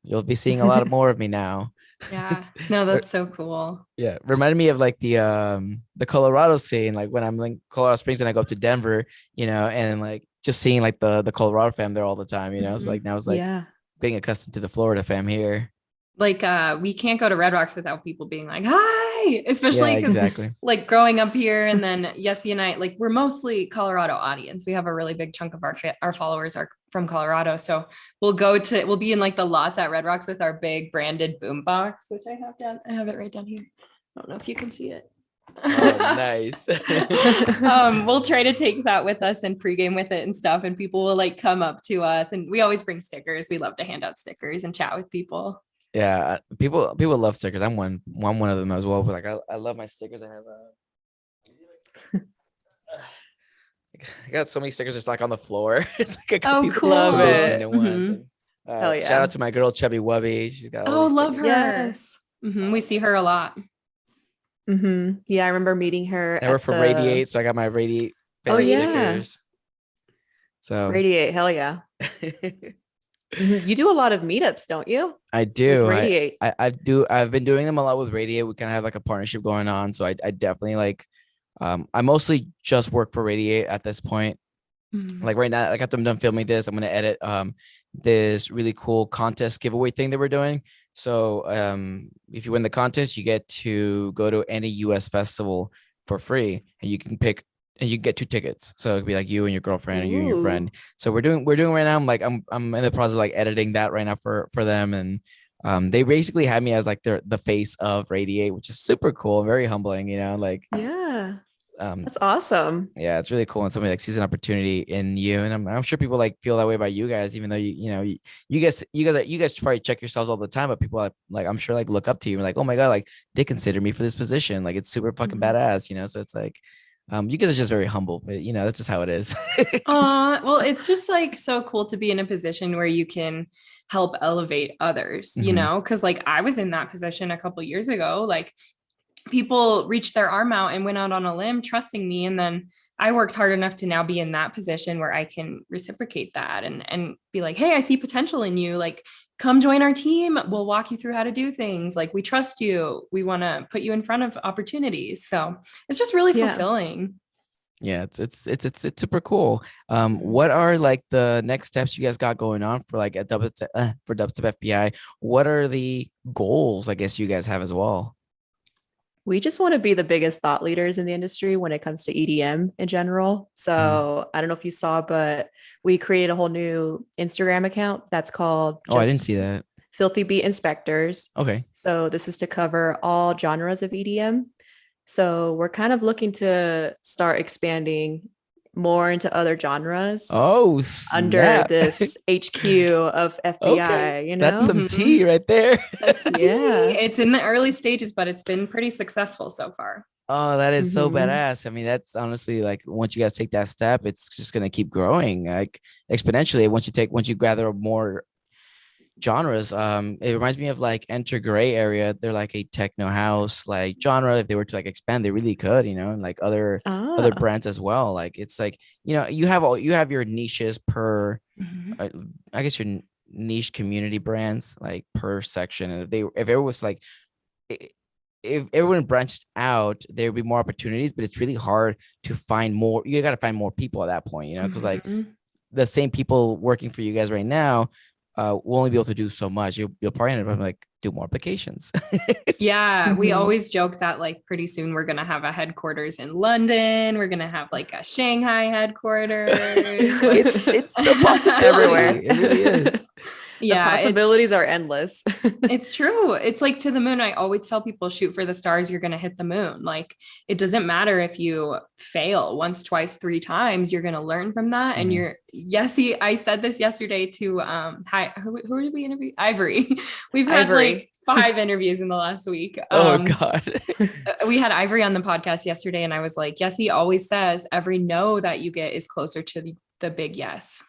you'll be seeing a lot more of me now. Yeah. It's, No, that's so cool. yeah, reminded me of like the Colorado scene. Like when I'm in Colorado Springs and I go up to Denver, and like just seeing like the Colorado fam there all the time. So like Mhm. now it's like Yeah. being accustomed to the Florida fam here. Like we can't go to Red Rocks without people being like, hi, Yeah, especially because exactly. like growing up here and then Yessie and I, like we're mostly Colorado audience. We have a really big chunk of our followers are from Colorado. So we'll be in like the lots at Red Rocks with our big branded boom box, which I have it right down here. I don't know if you can see it. Oh, nice. We'll try to take that with us and pregame with it and stuff. And people will like come up to us and we always bring stickers. We love to hand out stickers and chat with people. Yeah, people love stickers. I'm one of them as well. But like I love my stickers. I have I got so many stickers just like on the floor. It's like I got Oh, these cool. Love Forbidden it. Kingdom ones. Mhm. And Hell shout yeah. out to my girl Chubby Wubby. She's got all Oh, these love stickers. her. Yes. We see her a lot. Yeah, I remember meeting her And we're at from the Radiate, so I got my Radiate Oh fan yeah. stickers. So Radiate. Hell yeah. You do a lot of meetups, don't you? I With do. Radiate. I've been doing them a lot with Radiate. We kind of have like a partnership going on. So I definitely like I mostly just work for Radiate at this point. Mhm. Like right now, like after I'm done filming this, I'm gonna edit this really cool contest giveaway thing that we're doing. So if you win the contest, you get to go to any US festival for free, and you can pick and you get 2 tickets. So it'd be like you and your girlfriend or you and your Ooh. friend. So we're doing right now. I'm in the process of like editing that right now for them. And they basically had me as like the face of Radiate, which is super cool, very humbling, like Yeah. um That's awesome. yeah, it's really cool when somebody like sees an opportunity in you, and I'm sure people like feel that way about you guys, even though you guys probably check yourselves all the time, but people like I'm sure like look up to you and like, oh my god, like they consider me for this position, like it's super fucking Mhm. badass. So it's like, you guys are just very humble, but that's just how it is. Well, it's just like so cool to be in a position where you can help elevate others, Mhm. because like I was in that position a couple years ago. Like people reached their arm out and went out on a limb trusting me, and then I worked hard enough to now be in that position where I can reciprocate that and be like, hey, I see potential in you, like come join our team, we'll walk you through how to do things, like we trust you, we want to put you in front of opportunities. So it's just really Yeah. fulfilling. Yeah, it's super cool. What are like the next steps you guys got going on for like for Dubstep FBI? What are the goals I guess you guys have as well? We just want to be the biggest thought leaders in the industry when it comes to EDM in general. Mhm. So I don't know if you saw, but we created a whole new Instagram account that's called Oh, I didn't just see that. Filthy Beat Inspectors. Okay. So this is to cover all genres of EDM. So we're kind of looking to start expanding more into other genres Oh, under snap. this HQ of FBI, Okay, you that's know? some tea right there. Yeah. It's in the early stages, but it's been pretty successful so far. Oh, that is so Mhm. badass. I mean, that's honestly like once you guys take that step, it's just gonna keep growing like exponentially. Once you gather more genres, it reminds me of like Enter Gray area. They're like a techno house like genre. If they were to like expand, they really could, and like other Ah. brands as well. Like it's like you have your niches per Mhm. uh, I guess your niche community brands like per section. And if it was like i- if everyone branched out, there would be more opportunities, but it's really hard to find more. You got to find more people at that point, because like Mhm. the same people working for you guys right now will only be able to do so much. You'll probably end up like do more applications. Yeah, we Mhm. always joke that like pretty soon we're gonna have a headquarters in London. We're gonna have like a Shanghai headquarters. Like, It's a possibility. Everywhere. It really is. The yeah, possibilities are endless. it's true. It's like to the moon. I always tell people shoot for the stars, you're going to hit the moon. Like it doesn't matter if you fail once, twice, three times, you're going to learn from that. And Mhm. Yessie, I said this yesterday to who did we interview? Ivory. We've had Ivory. like 5 interviews in the last week. Oh God. We had Ivory on the podcast yesterday and I was like, Yessie always says every no that you get is closer to the big yes.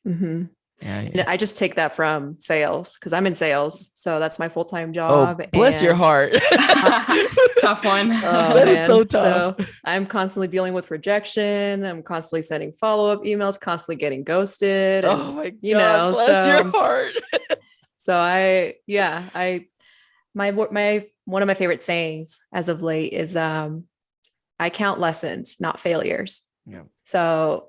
hmm Yeah. And I just take that from sales because I'm in sales. So that's my full-time Oh, job. bless your and- heart. Tough one. Oh, That is man. so tough. So I'm constantly dealing with rejection. I'm constantly sending follow-up emails, constantly getting ghosted. And, Oh my God. you know, Bless your so heart. my one of my favorite sayings as of late is I count lessons, not failures. Yeah. So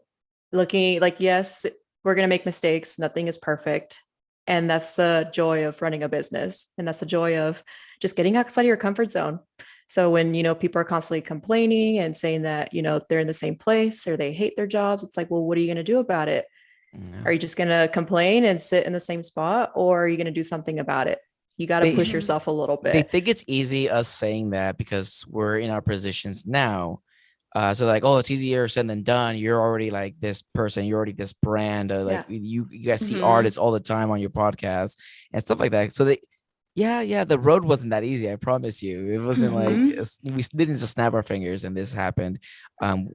looking like, yes, we're going to make mistakes. Nothing is perfect. And that's the joy of running a business. And that's the joy of just getting outside of your comfort zone. So when, people are constantly complaining and saying that, they're in the same place or they hate their jobs, it's like, well, what are you going to do about it? Yeah. Are you just going to complain and sit in the same spot, or are you going to do something about it? You got to They- push yourself a little They bit. think it's easy us saying that because we're in our positions now. So like, oh, it's easier said than done. You're already like this person. You're already this brand. Like Yeah. you guys see Mhm. artists all the time on your podcast and stuff like that. So yeah, the road wasn't that easy. I promise you, it wasn't like Mhm. we didn't just snap our fingers and this happened.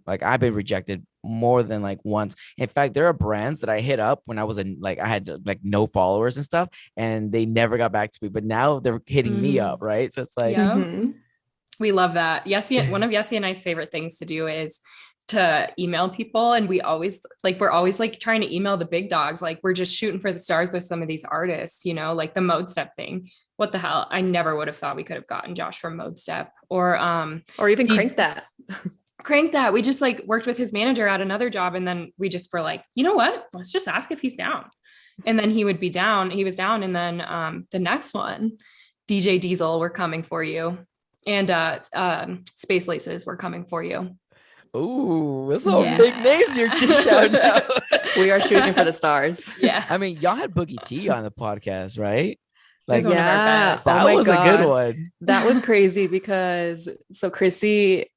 Like I've been rejected more than like once. In fact, there are brands that I hit up when I was I had like no followers and stuff, and they never got back to me. But now they're hitting me Mhm. up, right? So it's like, Yeah. Mhm. We love that. Yessie, one of Yessie and I's favorite things to do is to email people. And we're always like trying to email the big dogs. Like we're just shooting for the stars with some of these artists, like the Mode Step thing. What the hell? I never would have thought we could have gotten Josh from Mode Step or Or even the- Crank That. Crank That. We just like worked with his manager at another job. And then we just were like, you know what? Let's just ask if he's down. And then he would be down. He was down. And then the next one, DJ Diesel, we're coming for you. And Space Laces, we're coming for you. ooh, that's all Yeah. big names you're just shouting out. We are shooting for the stars. Yeah. I mean, y'all had Boogie T on the podcast, right? Like Like one of our best. that Oh my was a good God. one. That was crazy because Chrissy,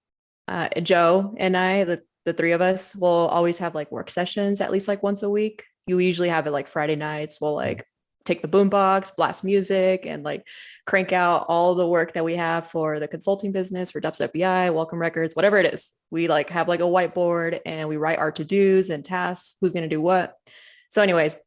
Joe, and I, the three of us, will always have like work sessions at least like once a week. You usually have it like Friday nights. We'll like take the boombox, blast music, and like crank out all the work that we have for the consulting business, for DubstepFBI, Welcome Records, whatever it is. We like have like a whiteboard and we write our to-dos and tasks, who's going to do what. So anyways,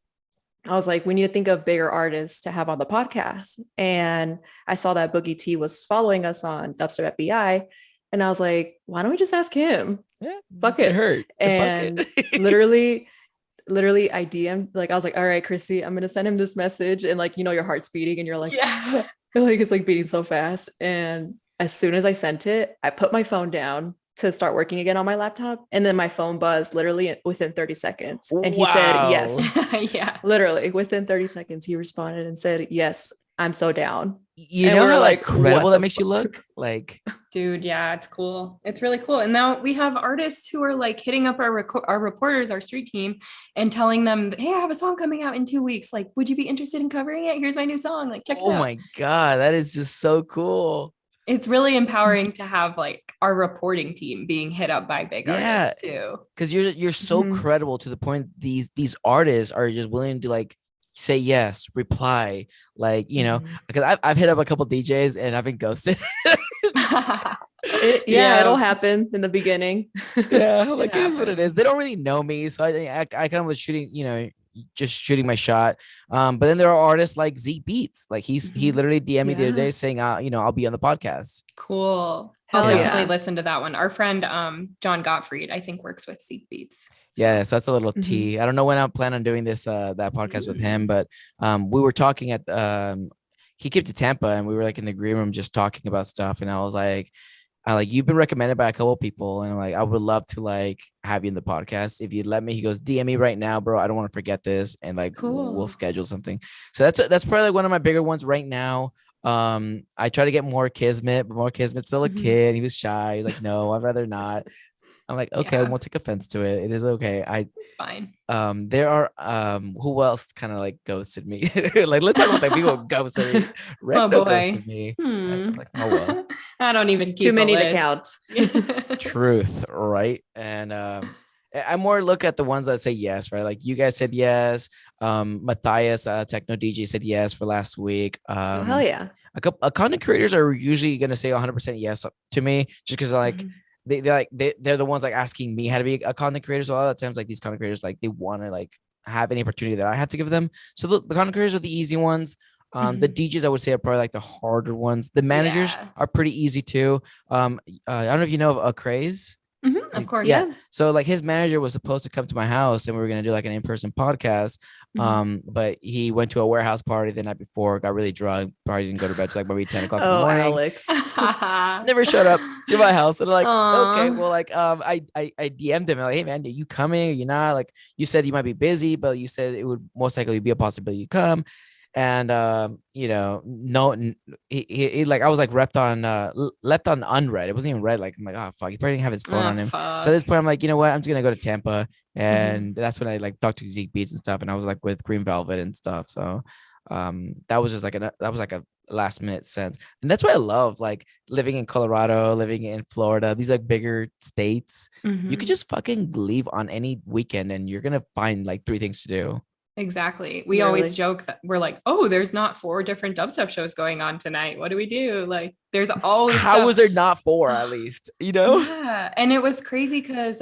I was like, we need to think of bigger artists to have on the podcast. And I saw that Boogie T was following us on DubstepFBI. And I was like, why don't we just ask him? Yeah, Fuck it it. hurt. And Fuck it. literally I DM'd, like, I was like, all right, Chrissy, I'm going to send him this message. And like, your heart's beating and you're like, Yeah. like, it's like beating so fast. And as soon as I sent it, I put my phone down to start working again on my laptop. And then my phone buzzed literally within 30 seconds. And he said, yes, Yeah. literally within 30 seconds, he responded and said, yes, I'm so down. You And know we're how like, credible what that the makes you look? Like, Dude, yeah, it's cool. It's really cool. And now we have artists who are like hitting up our reporters, our street team, and telling them, hey, I have a song coming out in 2 weeks. Like, would you be interested in covering it? Here's my new song. Like, check it oh out. my God, that is just so cool. It's really empowering to have like our reporting team being hit up by big artists too. Because you're so credible to the point these artists are just willing to like say yes, reply, like, you know, because I've hit up a couple DJs and I've been ghosted. It'll happen in the beginning. Like it is what it is. They don't really know me, so I kind of was shooting, you know, just shooting my shot. But then there are artists like Zeke Beats, like he literally DM'd me the other day saying, you know, I'll be on the podcast. Cool. I'll definitely listen to that one. Our friend John Gottfried, I think, works with Zeke Beats. So. Yeah, so that's a little tea. I don't know when I plan on doing this that podcast with him, but we were talking at he came to Tampa and we were like in the green room just talking about stuff, and I was like, you've been recommended by a couple of people, and I'm like, I would love to like have you in the podcast if you'd let me. He goes, DM me right now, bro. I don't want to forget this, and like we'll schedule something. So that's probably like one of my bigger ones right now. I try to get more Kismet, but more Kismet's still a kid. He was shy. He's like, no, I'd rather not. I'm like, okay, I won't take offense to it. It is okay. It's fine. There are who else kind of like ghosted me? Like, let's talk about the people who ghosted me. Recto ghosted me. Like, oh well. I don't even keep too many to count. Truth, right? And I more look at the ones that say yes, right? Like you guys said yes. Matthias, Techno DJ, said yes for last week. Hell yeah. A content creators are usually gonna say 100% yes to me, just because like. They're the ones like asking me how to be a content creator. So a lot of times like these content creators, like they want to like have any opportunity that I had to give them. So the content creators are the easy ones. The DJs I would say are probably like the harder ones. The managers are pretty easy too. I don't know if you know of Craze. Of course. Yeah. So like his manager was supposed to come to my house and we were going to do like an in-person podcast. But he went to a warehouse party the night before, got really drunk, probably didn't go to bed till like maybe 10 o'clock in the morning. Alex. Never showed up to my house. And they're like, okay, well, like I DM'd him like, hey man, are you coming? Are you not? Like you said you might be busy, but you said it would most likely be a possibility you come. And you know, no, he like I was like left on unread. It wasn't even read. Like I'm like, oh fuck, he probably didn't have his phone on him. Fuck. So at this point, I'm like, you know what? I'm just gonna go to Tampa, and that's when I like talked to Zeke Beats and stuff, and I was like with Green Velvet and stuff. So that was just like a last minute sense, and that's why I love like living in Colorado, living in Florida. These like bigger states, you could just fucking leave on any weekend, and you're gonna find like 3 things to do. Exactly. We always joke that we're like, oh, there's not 4 different dubstep shows going on tonight. What do we do? Like, there's always how was there not 4 at least? You know? Yeah, and it was crazy because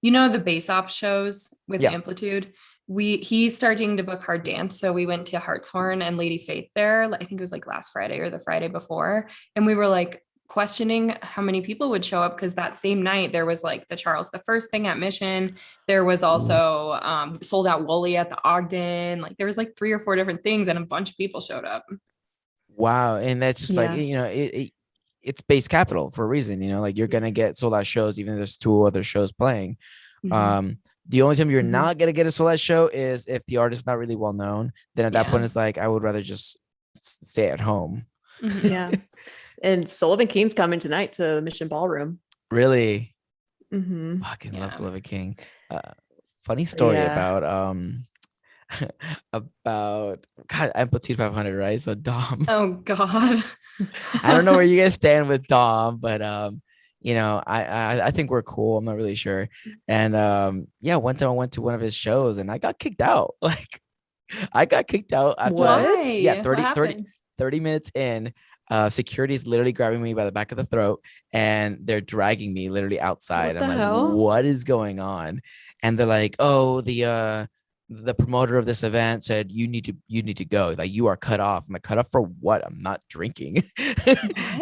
you know the bass op shows with Amplitude. He's starting to book Hard Dance, so we went to Hartshorn and Lady Faith there. I think it was like last Friday or the Friday before, and we were like questioning how many people would show up because that same night there was like the Charles the First thing at Mission. There was also Sold Out Wooly at the Ogden. Like there was like 3 or 4 different things, and a bunch of people showed up. Wow, and that's just like, you know, it's base capital for a reason. You know, like you're gonna get sold out shows even if there's 2 other shows playing. The only time you're not gonna get a sold out show is if the artist's not really well known. Then at that point, it's like I would rather just stay at home. Yeah. And Sullivan King's coming tonight to the Mission Ballroom. Really? Fucking love Sullivan King. Funny story about God, Amplitude 500, right? So Dom. Oh God. I don't know where you guys stand with Dom, but you know, I think we're cool. I'm not really sure. And one time I went to one of his shows and I got kicked out. Like I got kicked out after what? Yeah, 30 minutes in. Security is literally grabbing me by the back of the throat and they're dragging me literally outside. What the I'm like, hell? what is going on? And they're like, oh, the promoter of this event said you need to go. Like you are cut off. I'm like, cut off for what? I'm not drinking.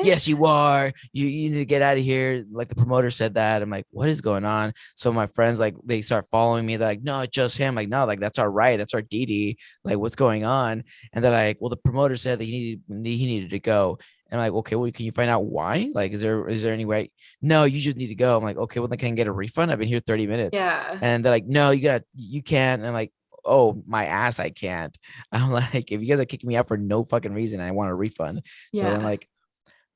Yes, you are. You need to get out of here. Like the promoter said that. I'm like, what is going on? So my friends like they start following me. They're like, no, it's just him. Like, no, like that's our right. That's our DD. Like, what's going on? And they're like, well, the promoter said that he needed to go. And I'm like, okay, well, can you find out why? Like, is there any way? No, you just need to go. I'm like, okay, well, then can I get a refund? I've been here 30 minutes. Yeah. And they're like, no, you can't. And I'm like, oh, my ass, I can't. I'm like, if you guys are kicking me out for no fucking reason, I want a refund. So I'm like,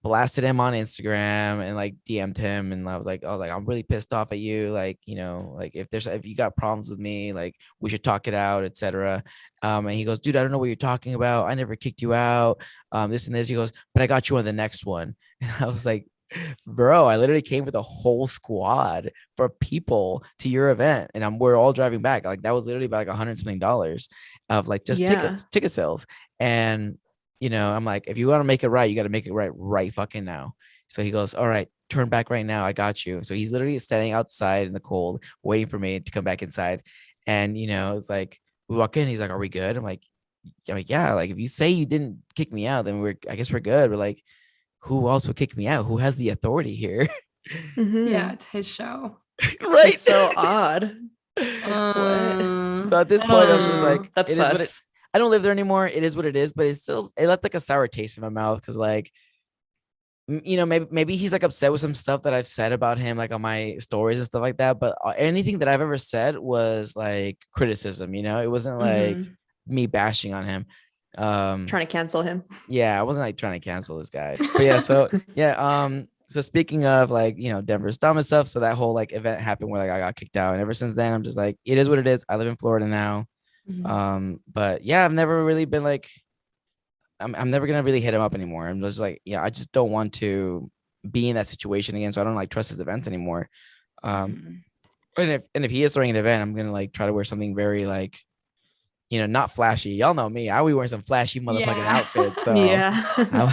blasted him on Instagram and like DM'd him, and I was like, I'm really pissed off at you. Like, like if you got problems with me, like we should talk it out, etc. And he goes, dude, I don't know what you're talking about. I never kicked you out. This and this. He goes, but I got you on the next one. And I was like, bro, I literally came with a whole squad for people to your event, and we're all driving back. Like that was literally about like $100 something of like just ticket sales. And I'm like, if you want to make it right, you got to make it right fucking now. So he goes, all right, turn back right now. I got you. So he's literally standing outside in the cold, waiting for me to come back inside. And, it's like, we walk in, he's like, are we good? I'm like, yeah, like if you say you didn't kick me out, then I guess we're good. We're like, who else would kick me out? Who has the authority here? Yeah, it's his show. Right. It's so odd. So at this point, I was just like, that's sus. I don't live there anymore. It is what it is, but it left like a sour taste in my mouth because like, maybe he's like upset with some stuff that I've said about him, like on my stories and stuff like that. But anything that I've ever said was like criticism, it wasn't like me bashing on him. Trying to cancel him. Yeah, I wasn't like trying to cancel this guy. But yeah, so yeah, so speaking of like, Denver's dumb and stuff, so that whole like event happened where like I got kicked out, and ever since then I'm just like, it is what it is. I live in Florida now. But yeah, I've never really been like, I'm never gonna really hit him up anymore. I'm just like, yeah, I just don't want to be in that situation again, so I don't like trust his events anymore. And if he is throwing an event, I'm gonna like try to wear something very like, not flashy. Y'all know me. I be wearing some flashy motherfucking outfits. So yeah.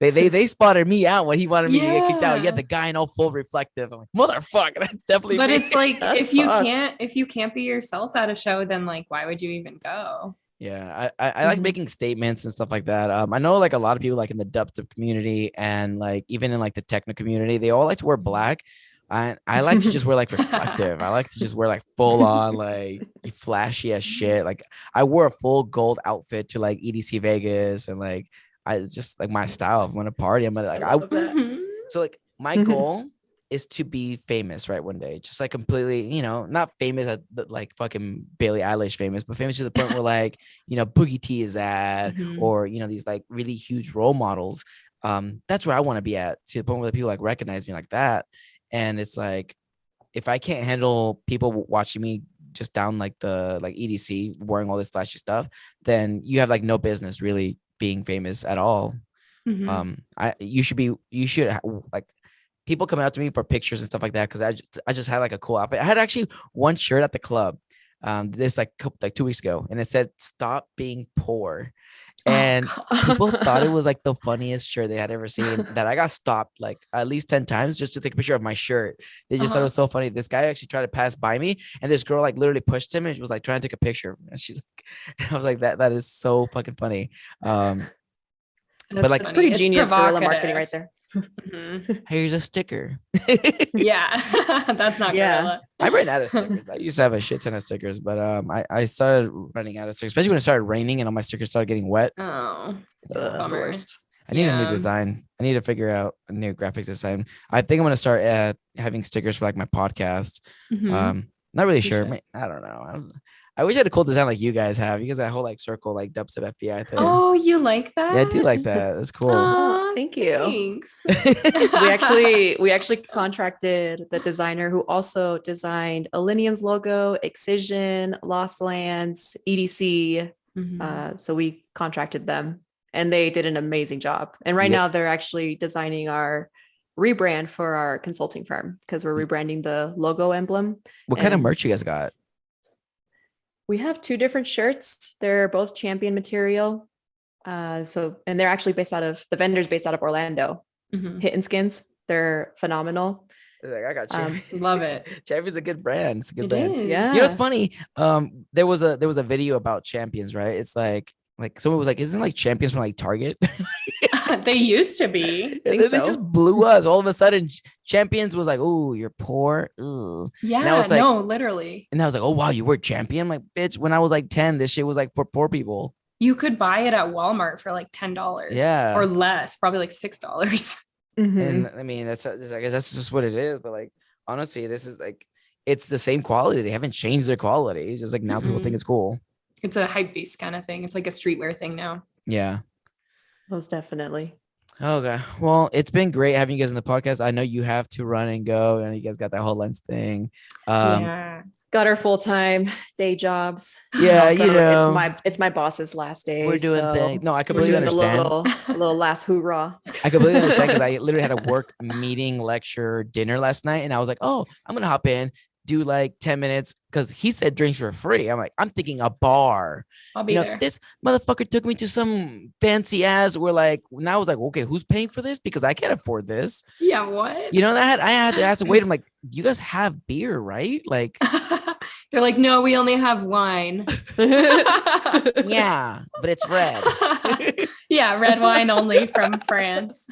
They spotted me out when he wanted me to get kicked out. Yeah, the guy in all full reflective. I'm like, motherfucker, that's definitely But me. it's like, if you can't be yourself at a show, then like, why would you even go? Yeah, I like making statements and stuff like that. I know like a lot of people like in the dubstep community and like even in like the techno community, they all like to wear black. I like to just wear like reflective. I like to just wear like full on like flashy as shit. Like I wore a full gold outfit to like EDC Vegas, and like it's just like my style. If I'm gonna party, I'm gonna like So like my goal is to be famous, right? One day, just like completely, not famous at like fucking Billie Eilish famous, but famous to the point where like, Boogie T is at, or, these like really huge role models. That's where I want to be at, to the point where people like recognize me like that. And it's like, if I can't handle people watching me just down like the like EDC wearing all this flashy stuff, then you have like no business really being famous at all. You should like people come out to me for pictures and stuff like that, because I just had like a cool outfit. I had actually one shirt at the club this like 2 weeks ago, and it said "Stop being poor." And people thought it was like the funniest shirt they had ever seen. That I got stopped like at least 10 times just to take a picture of my shirt. They just thought it was so funny. This guy actually tried to pass by me, and this girl like literally pushed him, and she was like trying to take a picture. And she's like, and I was like, that is so fucking funny. But like, it's pretty genius guerrilla marketing right there. Here's a sticker. Yeah, that's not guerrilla. I ran out of stickers. I used to have a shit ton of stickers, but I started running out of stickers, especially when it started raining and all my stickers started getting wet. Oh, that's the worst. I need a new design. I need to figure out a new graphics design. I think I'm gonna start having stickers for like my podcast. Not really sure. I don't know. I wish I had a cool design like you guys have. You guys have that whole like circle like Dubstep FBI thing. Oh, you like that? Yeah, I do like that. That's cool. Oh, thank you. we actually contracted the designer who also designed Illenium's logo, Excision, Lost Lands, EDC. So we contracted them, and they did an amazing job. And right now they're actually designing our rebrand for our consulting firm, because we're rebranding the logo emblem. What kind of merch you guys got? We have 2 different shirts. They're both champion material. And they're actually the vendor's based out of Orlando. Hidden Skins. They're phenomenal. I got you. Love it. Champion's a good brand. It's a good brand. Yeah. It's funny. There was a video about Champions, right? It's like someone was like, isn't like Champions from like Target? They used to be. They just blew us. All of a sudden, Champions was like, "Oh, you're poor." Ugh. Yeah, and I was like, no, literally. And I was like, "Oh wow, you were Champion." I'm like, bitch, when I was like 10, this shit was like for poor people. You could buy it at Walmart for like $10. Yeah, or less, probably like $6. And I mean, I guess that's just what it is. But like, honestly, this is like, it's the same quality. They haven't changed their quality. It's just like now people think it's cool. It's a hype beast kind of thing. It's like a streetwear thing now. Yeah. Most definitely. Okay. Well, it's been great having you guys on the podcast. I know you have to run and go, and you guys got that whole lunch thing. Yeah. Got our full-time day jobs. Yeah, Also, you know, it's my boss's last day. we're doing so things. No, I we're completely doing understand. a little last hoorah. I completely understand because I literally had a work meeting, lecture, dinner last night, and I was like, "Oh, I'm gonna hop in, do like 10 minutes," because he said drinks were free. I'm like, I'm thinking a bar. I'll be there. This motherfucker took me to some fancy ass. We're like, now I was like, okay, who's paying for this? Because I can't afford this. Yeah, what? I had to ask the waiter. I'm like, you guys have beer, right? Like, They're like, no, we only have wine. yeah, but it's red. Yeah, red wine only from France.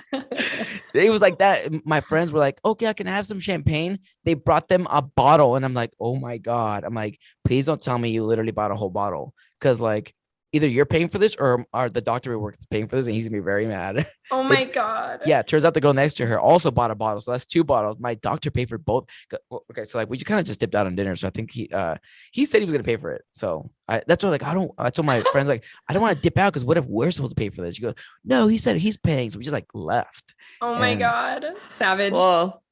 It was like that. My friends were like, okay, I can have some champagne. They brought them a bottle, and I'm like, oh my God. I'm like, please don't tell me you literally bought a whole bottle. Because like either you're paying for this or the doctor we work is paying for this, and he's gonna be very mad. Oh my God. Yeah, turns out the girl next to her also bought a bottle. So that's 2 bottles. My doctor paid for both. Okay, so like we just kind of just dipped out on dinner. So I think he said he was gonna pay for it. So that's why like I told my friends like I don't want to dip out because what if we're supposed to pay for this? You go, no, he said he's paying. So we just like left. Oh my God. Savage. Well,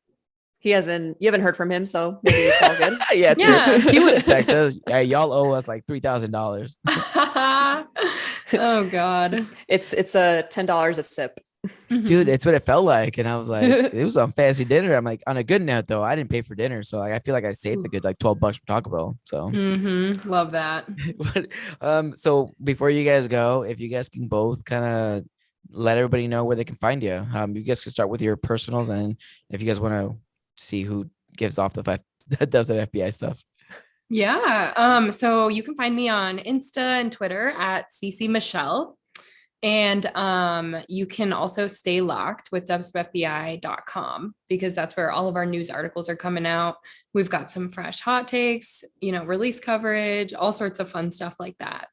you haven't heard from him, so maybe it's all good. Yeah, true. Yeah. He would have texted us, yeah, y'all owe us like $3,000. Oh God. It's a $10 a sip. Dude, it's what it felt like. And I was like, it was on fancy dinner. I'm like, on a good note though, I didn't pay for dinner. So like, I feel like I saved a good like $12 from Taco Bell. So Love that. so before you guys go, if you guys can both kind of let everybody know where they can find you. You guys can start with your personals, and if you guys want to see who gives off that does the FBI stuff. Yeah. So you can find me on Insta and Twitter at ccmichellev. And you can also stay locked with DubstepFBI.com because that's where all of our news articles are coming out. We've got some fresh hot takes, release coverage, all sorts of fun stuff like that.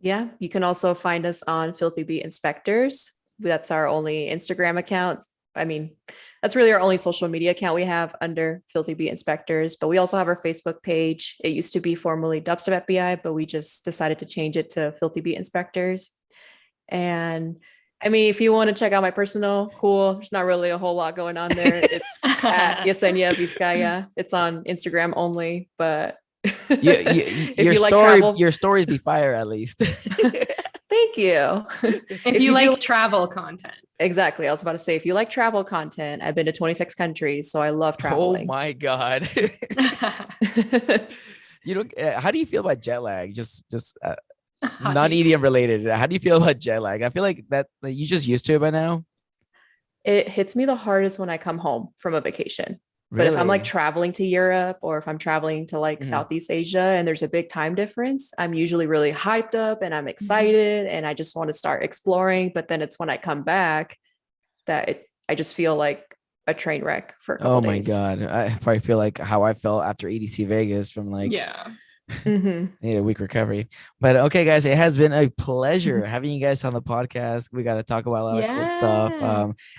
Yeah, you can also find us on Filthy Beat Inspectors. That's our only Instagram account. I mean, that's really our only social media account we have under Filthy Beat Inspectors, but we also have our Facebook page. It used to be formerly Dubstep FBI, but we just decided to change it to Filthy Beat Inspectors. And I mean, if you want to check out my personal, cool. There's not really a whole lot going on there. It's at yeseniavizcaya. It's on Instagram only, but your stories be fire at least. Thank you. If you like travel content. Exactly. I was about to say, if you like travel content, I've been to 26 countries, so I love traveling. Oh my God. How do you feel about jet lag? Just not EDM related. How do you feel about jet lag? I feel like that you just used to it by now. It hits me the hardest when I come home from a vacation. But if I'm like traveling to Europe or if I'm traveling to like Southeast Asia and there's a big time difference, I'm usually really hyped up and I'm excited and I just want to start exploring. But then it's when I come back that I just feel like a train wreck for a couple days. Oh my God. I probably feel like how I felt after EDC Vegas from like, need a week recovery. But okay, guys, it has been a pleasure having you guys on the podcast. We got to talk about a lot of cool stuff.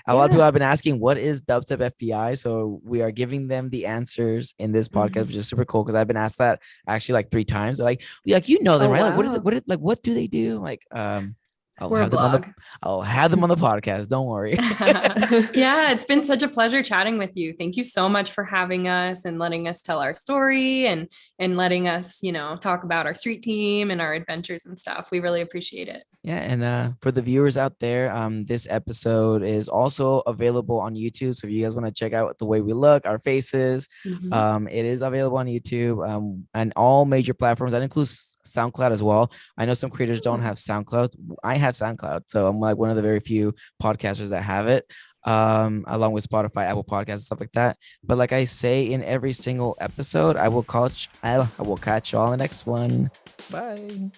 A lot of people have been asking, what is Dubstep FBI? So we are giving them the answers in this podcast, which is super cool because I've been asked that actually like 3 times. They're like you know them, right? Wow. Like what do they do? Like I'll have them on the podcast. Don't worry. Yeah, it's been such a pleasure chatting with you. Thank you so much for having us and letting us tell our story and letting us, talk about our street team and our adventures and stuff. We really appreciate it. Yeah, and for the viewers out there, this episode is also available on YouTube. So if you guys want to check out the way we look, our faces, it is available on YouTube and all major platforms. That includes SoundCloud as well. I know some creators don't have SoundCloud. I have SoundCloud, so I'm like one of the very few podcasters that have it, along with Spotify, Apple Podcasts, and stuff like that. But like I say in every single episode, I will catch you all in the next one. Bye.